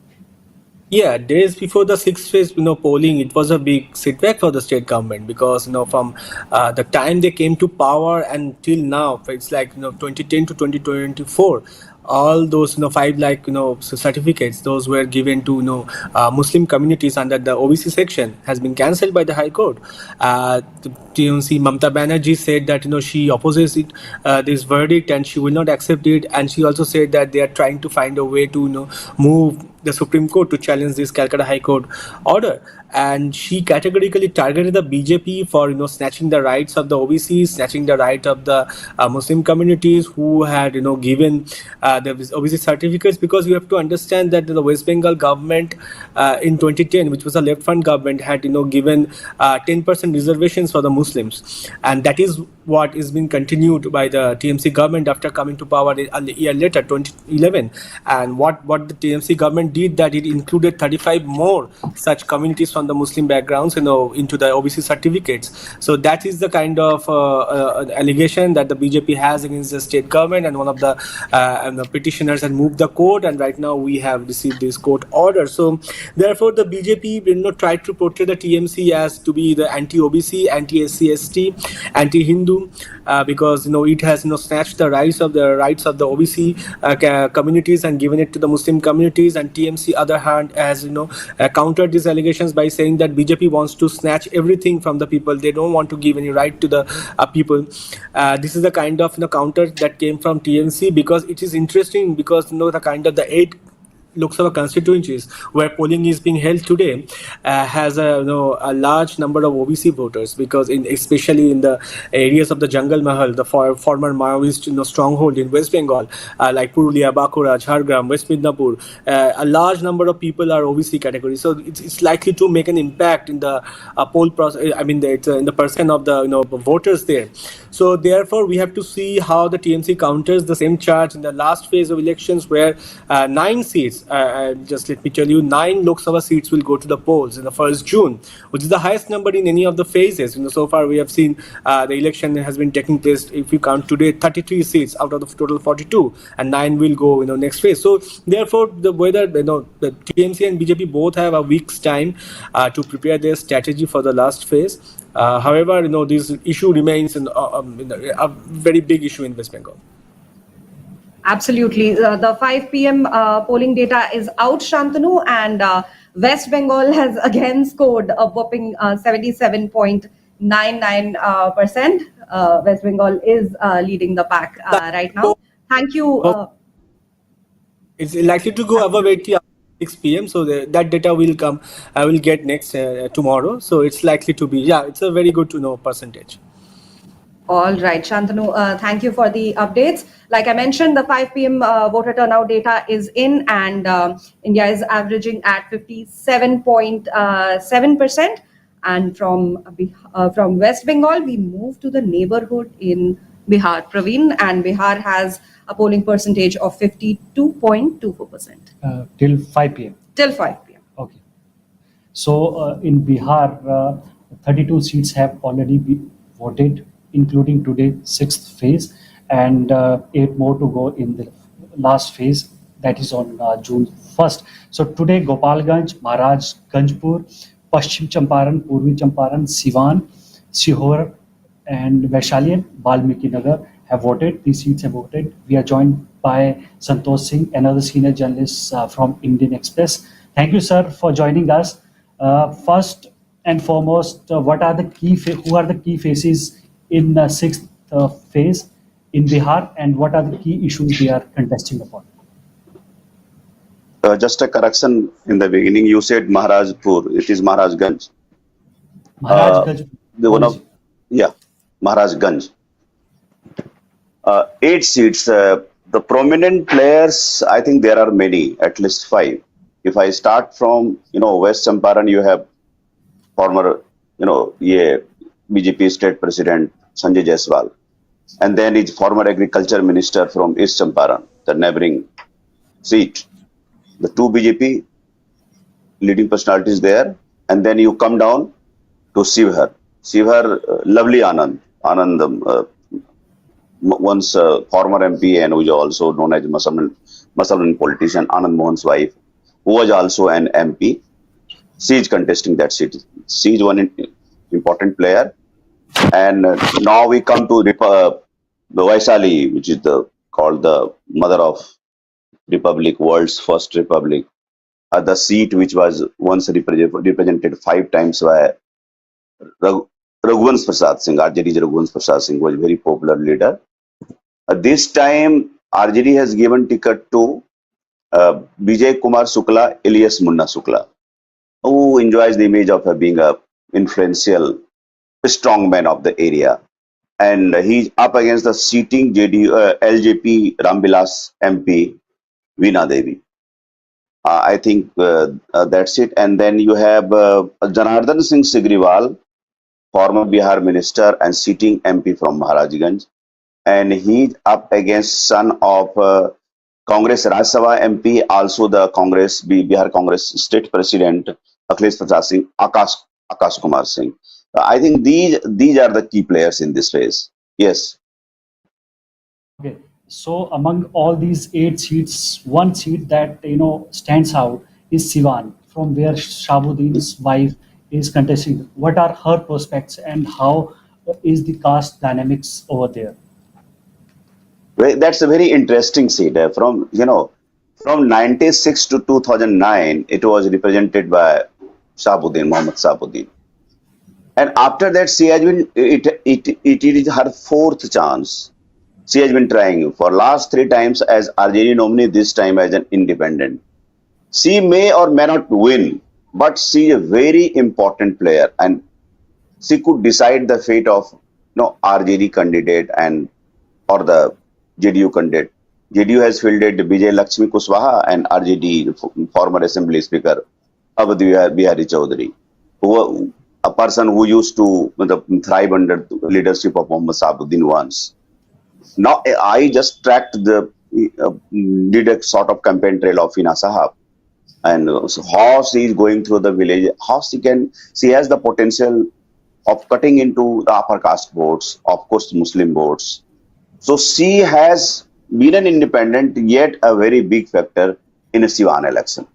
Yeah, days before the 6th phase, polling, it was a big setback for the state government, because from the time they came to power until now, it's like 2010 to 2024. All those 5 lakh certificates, those were given to Muslim communities under the OBC section, has been cancelled by the High Court. The TMC Mamata Banerjee said that she opposes it, this verdict, and she will not accept it. And she also said that they are trying to find a way to move the Supreme Court to challenge this Calcutta High Court order. And she categorically targeted the BJP for snatching the rights of the OBCs, snatching the right of the Muslim communities who had given the OBC certificates, because you have to understand that the West Bengal government in 2010, which was a left front government, had given 10% reservations for the Muslims, and that is what is being continued by the TMC government after coming to power a year later, 2011. And what the TMC government did, that it included 35 more such communities from the Muslim backgrounds into the OBC certificates. So that is the kind of allegation that the BJP has against the state government, and one of the petitioners had moved the court, and right now we have received this court order. So therefore the BJP tried to portray the TMC as to be the anti-OBC, anti-SC/ST, anti-Hindu, because it has snatched the rights of the OBC communities and given it to the Muslim communities. And TMC other hand has countered these allegations by saying that BJP wants to snatch everything from the people. They don't want to give any right to the people. This is the kind of counter that came from TMC, because it is interesting, because the kind of the 8 Lok Sabha constituencies where polling is being held today has a large number of OBC voters, because especially in the areas of the Jungle Mahal, the former Maoist stronghold in West Bengal, like Purulia, Bankura, Jhargram, West Midnapur, a large number of people are OBC category. So it's likely to make an impact in the poll process. I mean, in the percent of the voters there. So therefore, we have to see how the TMC counters the same charge in the last phase of elections, where 9 seats Just let me tell you, 9 Lok Sabha seats will go to the polls in the 1st June, which is the highest number in any of the phases. So far we have seen the election has been taking place, if you count today, 33 seats out of the total 42, and 9 will go next phase. So therefore, whether the TMC and BJP both have a week's time to prepare their strategy for the last phase. However, this issue remains a very big issue in West Bengal. Absolutely. The 5 p.m. Polling data is out, Shantanu, and West Bengal has again scored a whopping 77.99%. West Bengal is leading the pack right now. Thank you. It's likely to go above 80 after 6 p.m. So that data will come. I will get next tomorrow. So it's likely to be, it's a very good to know percentage. All right, Shantanu, thank you for the updates. Like I mentioned, the 5 p.m. Voter turnout data is in, and India is averaging at 57.7%. And from West Bengal, we move to the neighborhood in Bihar, Praveen, and Bihar has a polling percentage of 52.24%. Till 5 p.m. Till 5 p.m. Okay. So in Bihar, 32 seats have already been voted, including today's 6th phase, and 8 more to go in the last phase, that is on June 1st. So today, Gopalganj, Maharajganjpur, Paschim Champaran, Purvi Champaran, Siwan, Sihor, and Vaishali and Valmiki Nagar have voted. These seats have voted. We are joined by Santosh Singh, another senior journalist from Indian Express. Thank you, sir, for joining us. First and foremost, who are the key faces in the 6th phase in Bihar, and what are the key issues they are contesting upon? Just a correction in the beginning. You said Maharajpur. It is Maharajganj. Maharajganj. Maharajganj. 8 seats. The prominent players, I think there are many, at least 5. If I start from, West Champaran, you have former, BJP state president Sanjay Jaiswal, and then his former agriculture minister from East Champaran, the neighboring seat. The 2 BJP leading personalities there, and then you come down to Sivhar, lovely Anand, once former MP and who is also known as Muslim politician, Anand Mohan's wife, who was also an MP. She is contesting that seat. She is one important player. And now we come to the Vaishali, which is called the mother of Republic, world's first republic. The seat which was once represented 5 times by Raghuvansh Prasad Singh. RJD's Raghuvansh Prasad Singh was a very popular leader. This time, RJD has given ticket to Vijay Kumar Shukla, alias Munna Shukla, who enjoys the image of being a influential strong man of the area, and he's up against the seating LJP Ramvilas MP Veena Devi. I think that's it. And then you have Janardhan Singh Sigriwal, former Bihar minister and sitting MP from Maharajganj, and he's up against son of Congress Rajya Sabha MP, also the Bihar Congress state president Akhilesh Prasad Singh, Akash Kumar Singh. I think these are the key players in this phase. Yes. Okay. So among all these 8 seats, one seat that stands out is Siwan, from where Shabuddin's wife is contesting. What are her prospects, and how is the caste dynamics over there? Well, that's a very interesting seat. From 96 to 2009, it was represented by Mohammad Shabuddin. And after that, she has been, it is her 4th chance. She has been trying for last 3 times as RJD nominee, this time as an independent. She may or may not win, but she is a very important player, and she could decide the fate of RJD candidate or the JDU candidate. JDU has fielded Vijay Lakshmi Kushwaha and RJD former Assembly Speaker Avadh Bihari Chaudhary, a person who used to thrive under the leadership of Mohammad Shabuddin once. Now I just tracked the did a sort of campaign trail of Hina Sahab. And so how she is going through the village, how she has the potential of cutting into the upper caste votes, of course, Muslim votes. So she has been an independent, yet a very big factor in a Siwan election.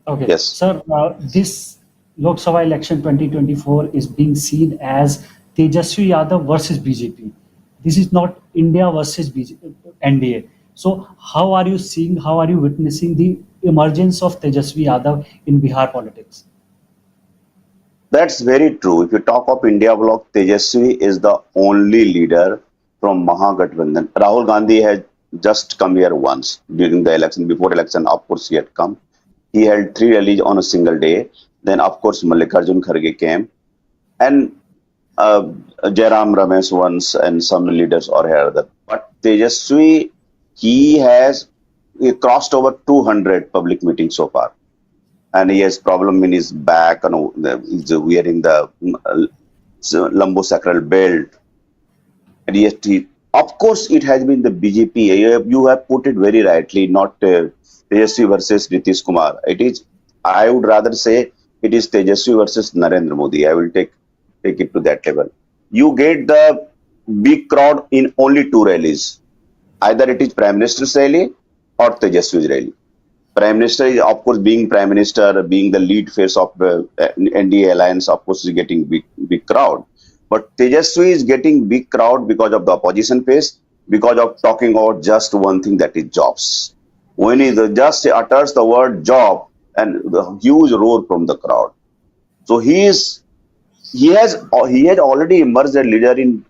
Okay, Yes. sir, this Lok Sabha election 2024 is being seen as Tejaswi Yadav versus BJP. This is not India versus NDA. So how are you seeing, how are you witnessing the emergence of Tejaswi Yadav in Bihar politics? That's very true. If you talk of India bloc, Tejaswi is the only leader from Mahagathbandhan. Rahul Gandhi had just come here once during the election. Before election, of course, he had come. He held 3 rallies on a single day. Then, of course, Mallikarjun Kharge came. And Jairam Ramesh once and some leaders or other. But Tejaswi, he crossed over 200 public meetings so far. And he has problem in his back, he's wearing the lumbosacral belt. And yet, of course, it has been the BJP. You have put it very rightly, not Tejaswi versus Nitish Kumar. I would rather say it is Tejaswi versus Narendra Modi. I will take it to that level. You get the big crowd in only 2 rallies. Either it is Prime Minister's rally or Tejaswi's rally. Prime Minister is, of course, being Prime Minister, being the lead face of the NDA alliance, of course, is getting big crowd. But Tejaswi is getting big crowd because of the opposition face, because of talking about just one thing, that is jobs. When he just utters the word job, and the huge roar from the crowd. So he has already emerged a leader in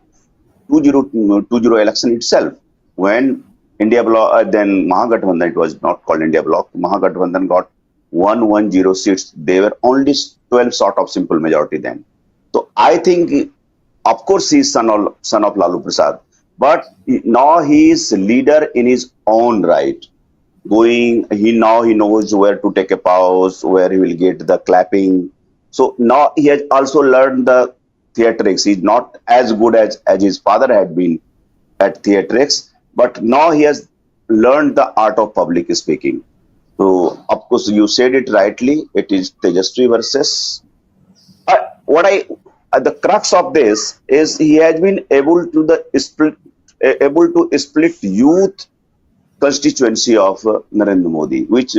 2020 election itself, when India bloc, then Mahagathbandhan, it was not called India bloc, Mahagathbandhan got 110 seats. They were only 12 sort of simple majority then. So I think, of course, he is son of Lalu Prasad, but now he is leader in his own right. He knows where to take a pause, where he will get the clapping. So now he has also learned the theatrics. He's not as good as his father had been at theatrics, but now he has learned the art of public speaking. So, of course, you said it rightly. It is Tejaswi versus. The crux of this is he has been able to split youth constituency of Narendra Modi, which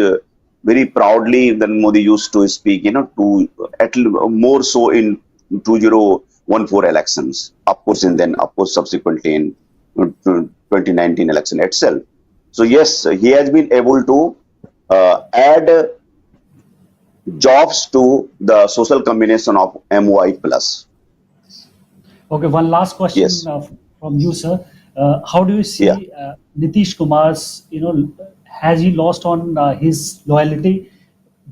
very proudly then Modi used to speak, more so in 2014 elections, of course, and then of course subsequently in 2019 election itself. So yes, he has been able to add jobs to the social combination of MY plus. Okay, one last question from you, sir. How do you see Nitish Kumar's, has he lost on his loyalty?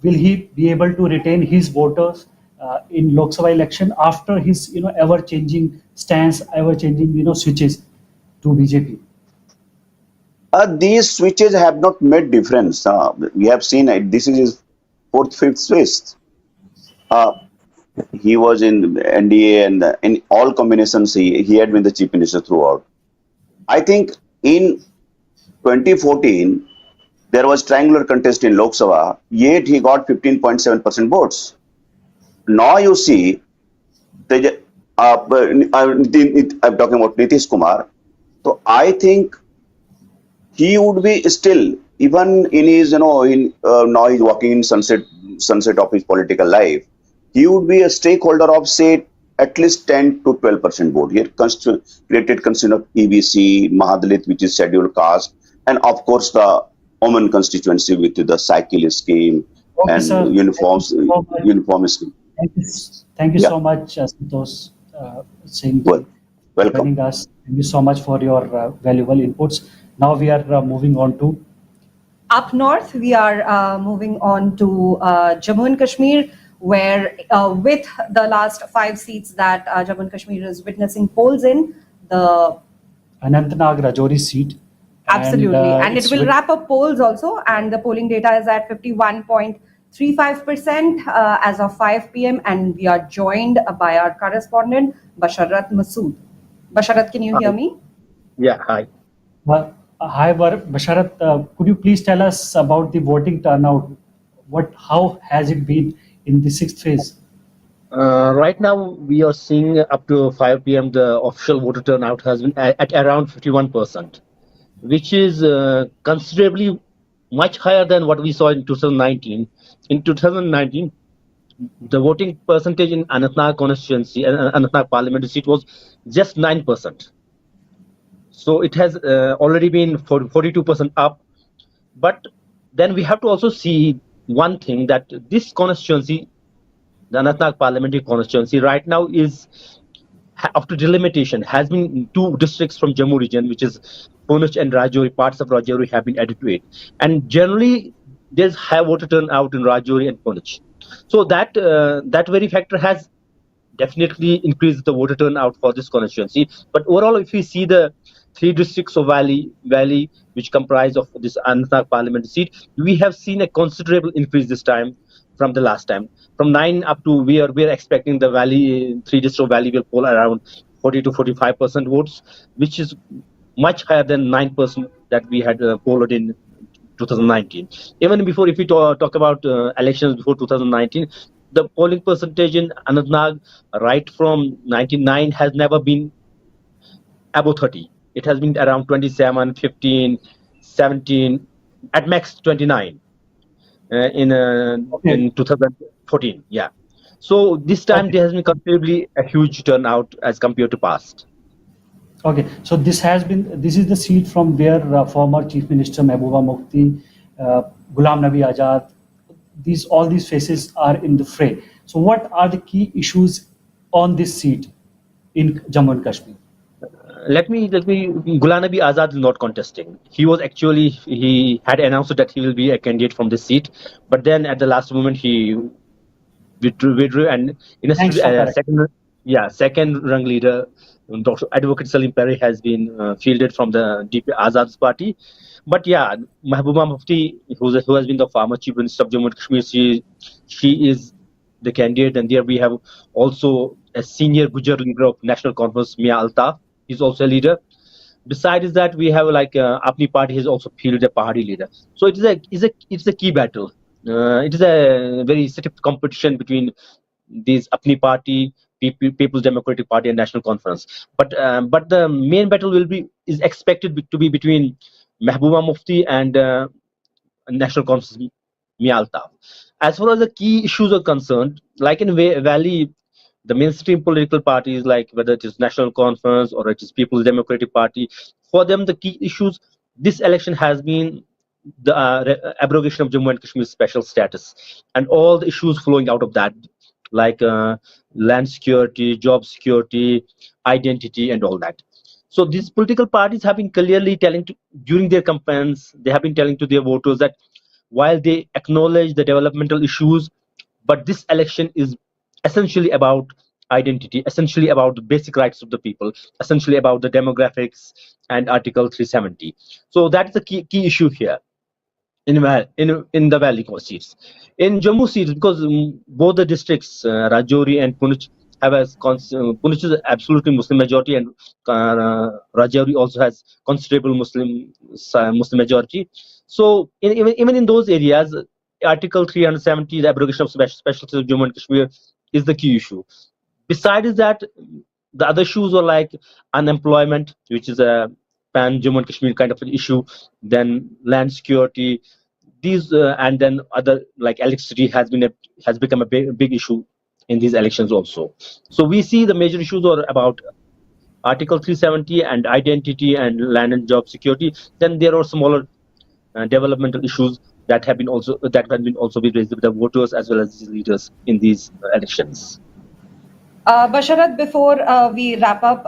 Will he be able to retain his voters in Lok Sabha election after his, ever-changing stance, ever-changing, switches to BJP? These switches have not made difference. We have seen this is his 4th, 5th switch. He was in NDA and in all combinations he had been the chief minister throughout. I think in 2014 there was triangular contest in Lok Sabha, yet he got 15.7% votes. Now you see, I'm talking about Nitish Kumar. So I think he would be still, even in his, now he's working in sunset of his political life. He would be a stakeholder of, say, at least 10 to 12% vote. Here created concern of EBC, Mahadalit, which is scheduled caste, and of course the Oman constituency with the cycle scheme and uniform scheme. Thank you so much, Santosh Singh, joining us. Thank you so much for your valuable inputs. Now we are moving on to up north. We are moving on to Jammu and Kashmir, where with the last 5 seats that Jammu and Kashmir is witnessing polls in, the Anantnag Rajouri seat. Absolutely. And it will wrap up polls also. And the polling data is at 51.35% as of 5 p.m. And we are joined by our correspondent, Basharat Masood. Basharat, can you hear me? Yeah, hi. Hi, Basharat. Could you please tell us about the voting turnout? How has it been in the sixth phase? Right now, we are seeing up to 5 p.m. the official voter turnout has been at around 51%, which is considerably much higher than what we saw in 2019. In 2019, the voting percentage in Anantnag constituency and Anantnag parliamentary seat was just 9%. So it has already been 42% up. But then we have to also see one thing, that this constituency, the Anantnag parliamentary constituency, right now is, after delimitation, has been two districts from Jammu region, which is Poonch and Rajouri. Parts of Rajouri have been added to it, and generally there's high voter turnout in Rajouri and Poonch. So that very factor has definitely increased the voter turnout for this constituency. But overall, if we see the three districts of Valley, which comprise of this Anantnag parliament seat, we have seen a considerable increase this time from the last time. From 9 up to, we are expecting the Valley, three districts of Valley will poll around 40 to 45% votes, which is much higher than 9% that we had polled in 2019. Even before, if we talk about elections before 2019, the polling percentage in Anantnag right from 99 has never been above 30. It has been around 27, 15, 17, at max 29 in 2014. Yeah. So this time there has been considerably a huge turnout as compared to past. Okay, so this is the seat from where former Chief Minister Mehbooba Mufti, Ghulam Nabi Azad, all these faces are in the fray. So what are the key issues on this seat in Jammu and Kashmir? Let me Ghulam Nabi Azad is not contesting. He had announced that he will be a candidate from this seat, but then at the last moment he withdrew, and in a second rung leader, Dr. Advocate Salim Perry, has been fielded from the DP Azad's party. But yeah, Mehbooba Mufti, who has been the former Chief Minister of Jammu and Kashmir, she is the candidate, and there we have also a senior Gujar leader of National Conference, Mia Altaf. He's also a leader. Besides that, we have Apni Party has also fielded a Pahadi leader. So it's a key battle. It is a very stiff competition between these Apni Party, People's Democratic Party, and National Conference. But the main battle is expected to be between Mehbooba Mufti and National Conference, Mia Altaf. As far as the key issues are concerned, like in Valley, the mainstream political parties, like whether it is National Conference or it is People's Democratic Party, for them the key issues this election has been the abrogation of Jammu and Kashmir special status and all the issues flowing out of that, like land security, job security, identity, and all that. So these political parties have been clearly during their campaigns, they have been telling to their voters that while they acknowledge the developmental issues, but this election is essentially about identity, essentially about the basic rights of the people, essentially about the demographics and Article 370. So that's the key issue here in the Valley seats. In Jammu seats, because both the districts, Rajouri and Poonch, Poonch is absolutely Muslim majority, and Rajouri also has considerable Muslim majority. So even in those areas, Article 370, the abrogation of special status of Jammu and Kashmir, is the key issue. Besides that, the other issues are like unemployment, which is a pan Jammu and Kashmir kind of an issue, then land security, these and then other like electricity has become a big issue in these elections also. So we see the major issues are about Article 370 and identity and land and job security. Then there are smaller developmental issues that have been also been raised with the voters as well as the leaders in these elections. Basharat, before we wrap up,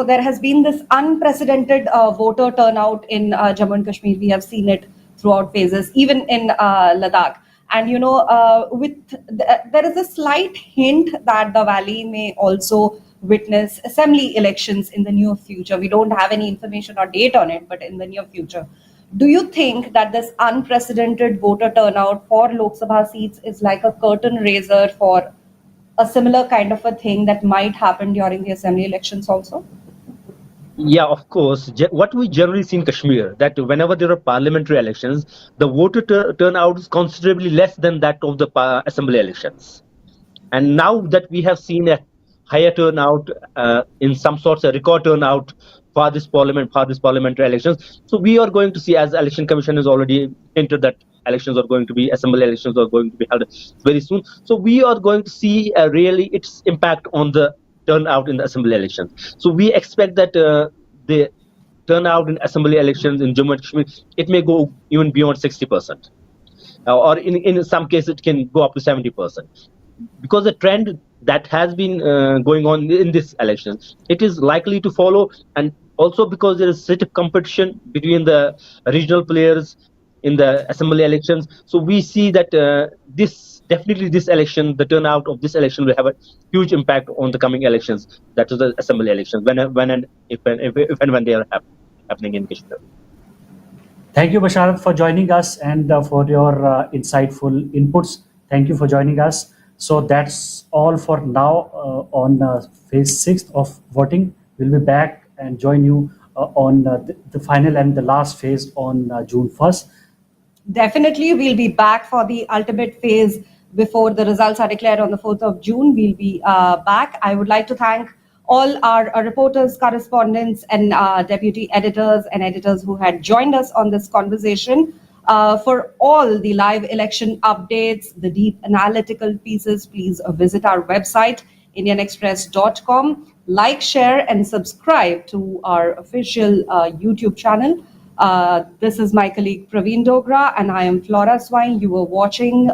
there has been this unprecedented voter turnout in Jammu and Kashmir. We have seen it throughout phases, even in Ladakh. And, there is a slight hint that the valley may also witness assembly elections in the near future. We don't have any information or date on it, but in the near future. Do you think that this unprecedented voter turnout for Lok Sabha seats is like a curtain raiser for a similar kind of a thing that might happen during the assembly elections also? Yeah, of course. What we generally see in Kashmir, that whenever there are parliamentary elections, the voter turnout is considerably less than that of the assembly elections. And now that we have seen a higher turnout, in some sorts a record turnout for this parliamentary elections, so we are going to see, as election commission has already hinted that assembly elections are going to be held very soon. So we are going to see really its impact on the turnout in the assembly elections. So we expect that the turnout in assembly elections in Jammu and Kashmir, it may go even beyond 60%, or in some cases it can go up to 70%, because the trend that has been going on in this election, it is likely to follow. And also because there is such a competition between the regional players in the assembly elections, so we see that this election, the turnout of this election, will have a huge impact on the coming elections, that is the assembly elections, when and if and when they are happening in Kashmir. Thank you, Basharat, for joining us and for your insightful inputs. Thank you for joining us. So that's all for now on phase 6 of voting. We'll be back and join you on the final and the last phase on June 1st. Definitely, we'll be back for the ultimate phase before the results are declared on the 4th of June. We'll be back. I would like to thank all our reporters, correspondents, and deputy editors and editors who had joined us on this conversation. For all the live election updates, the deep analytical pieces, please visit our website, indianexpress.com. Like, share, and subscribe to our official YouTube channel. This is my colleague Praveen Dogra, and I am Flora Swine. You were watching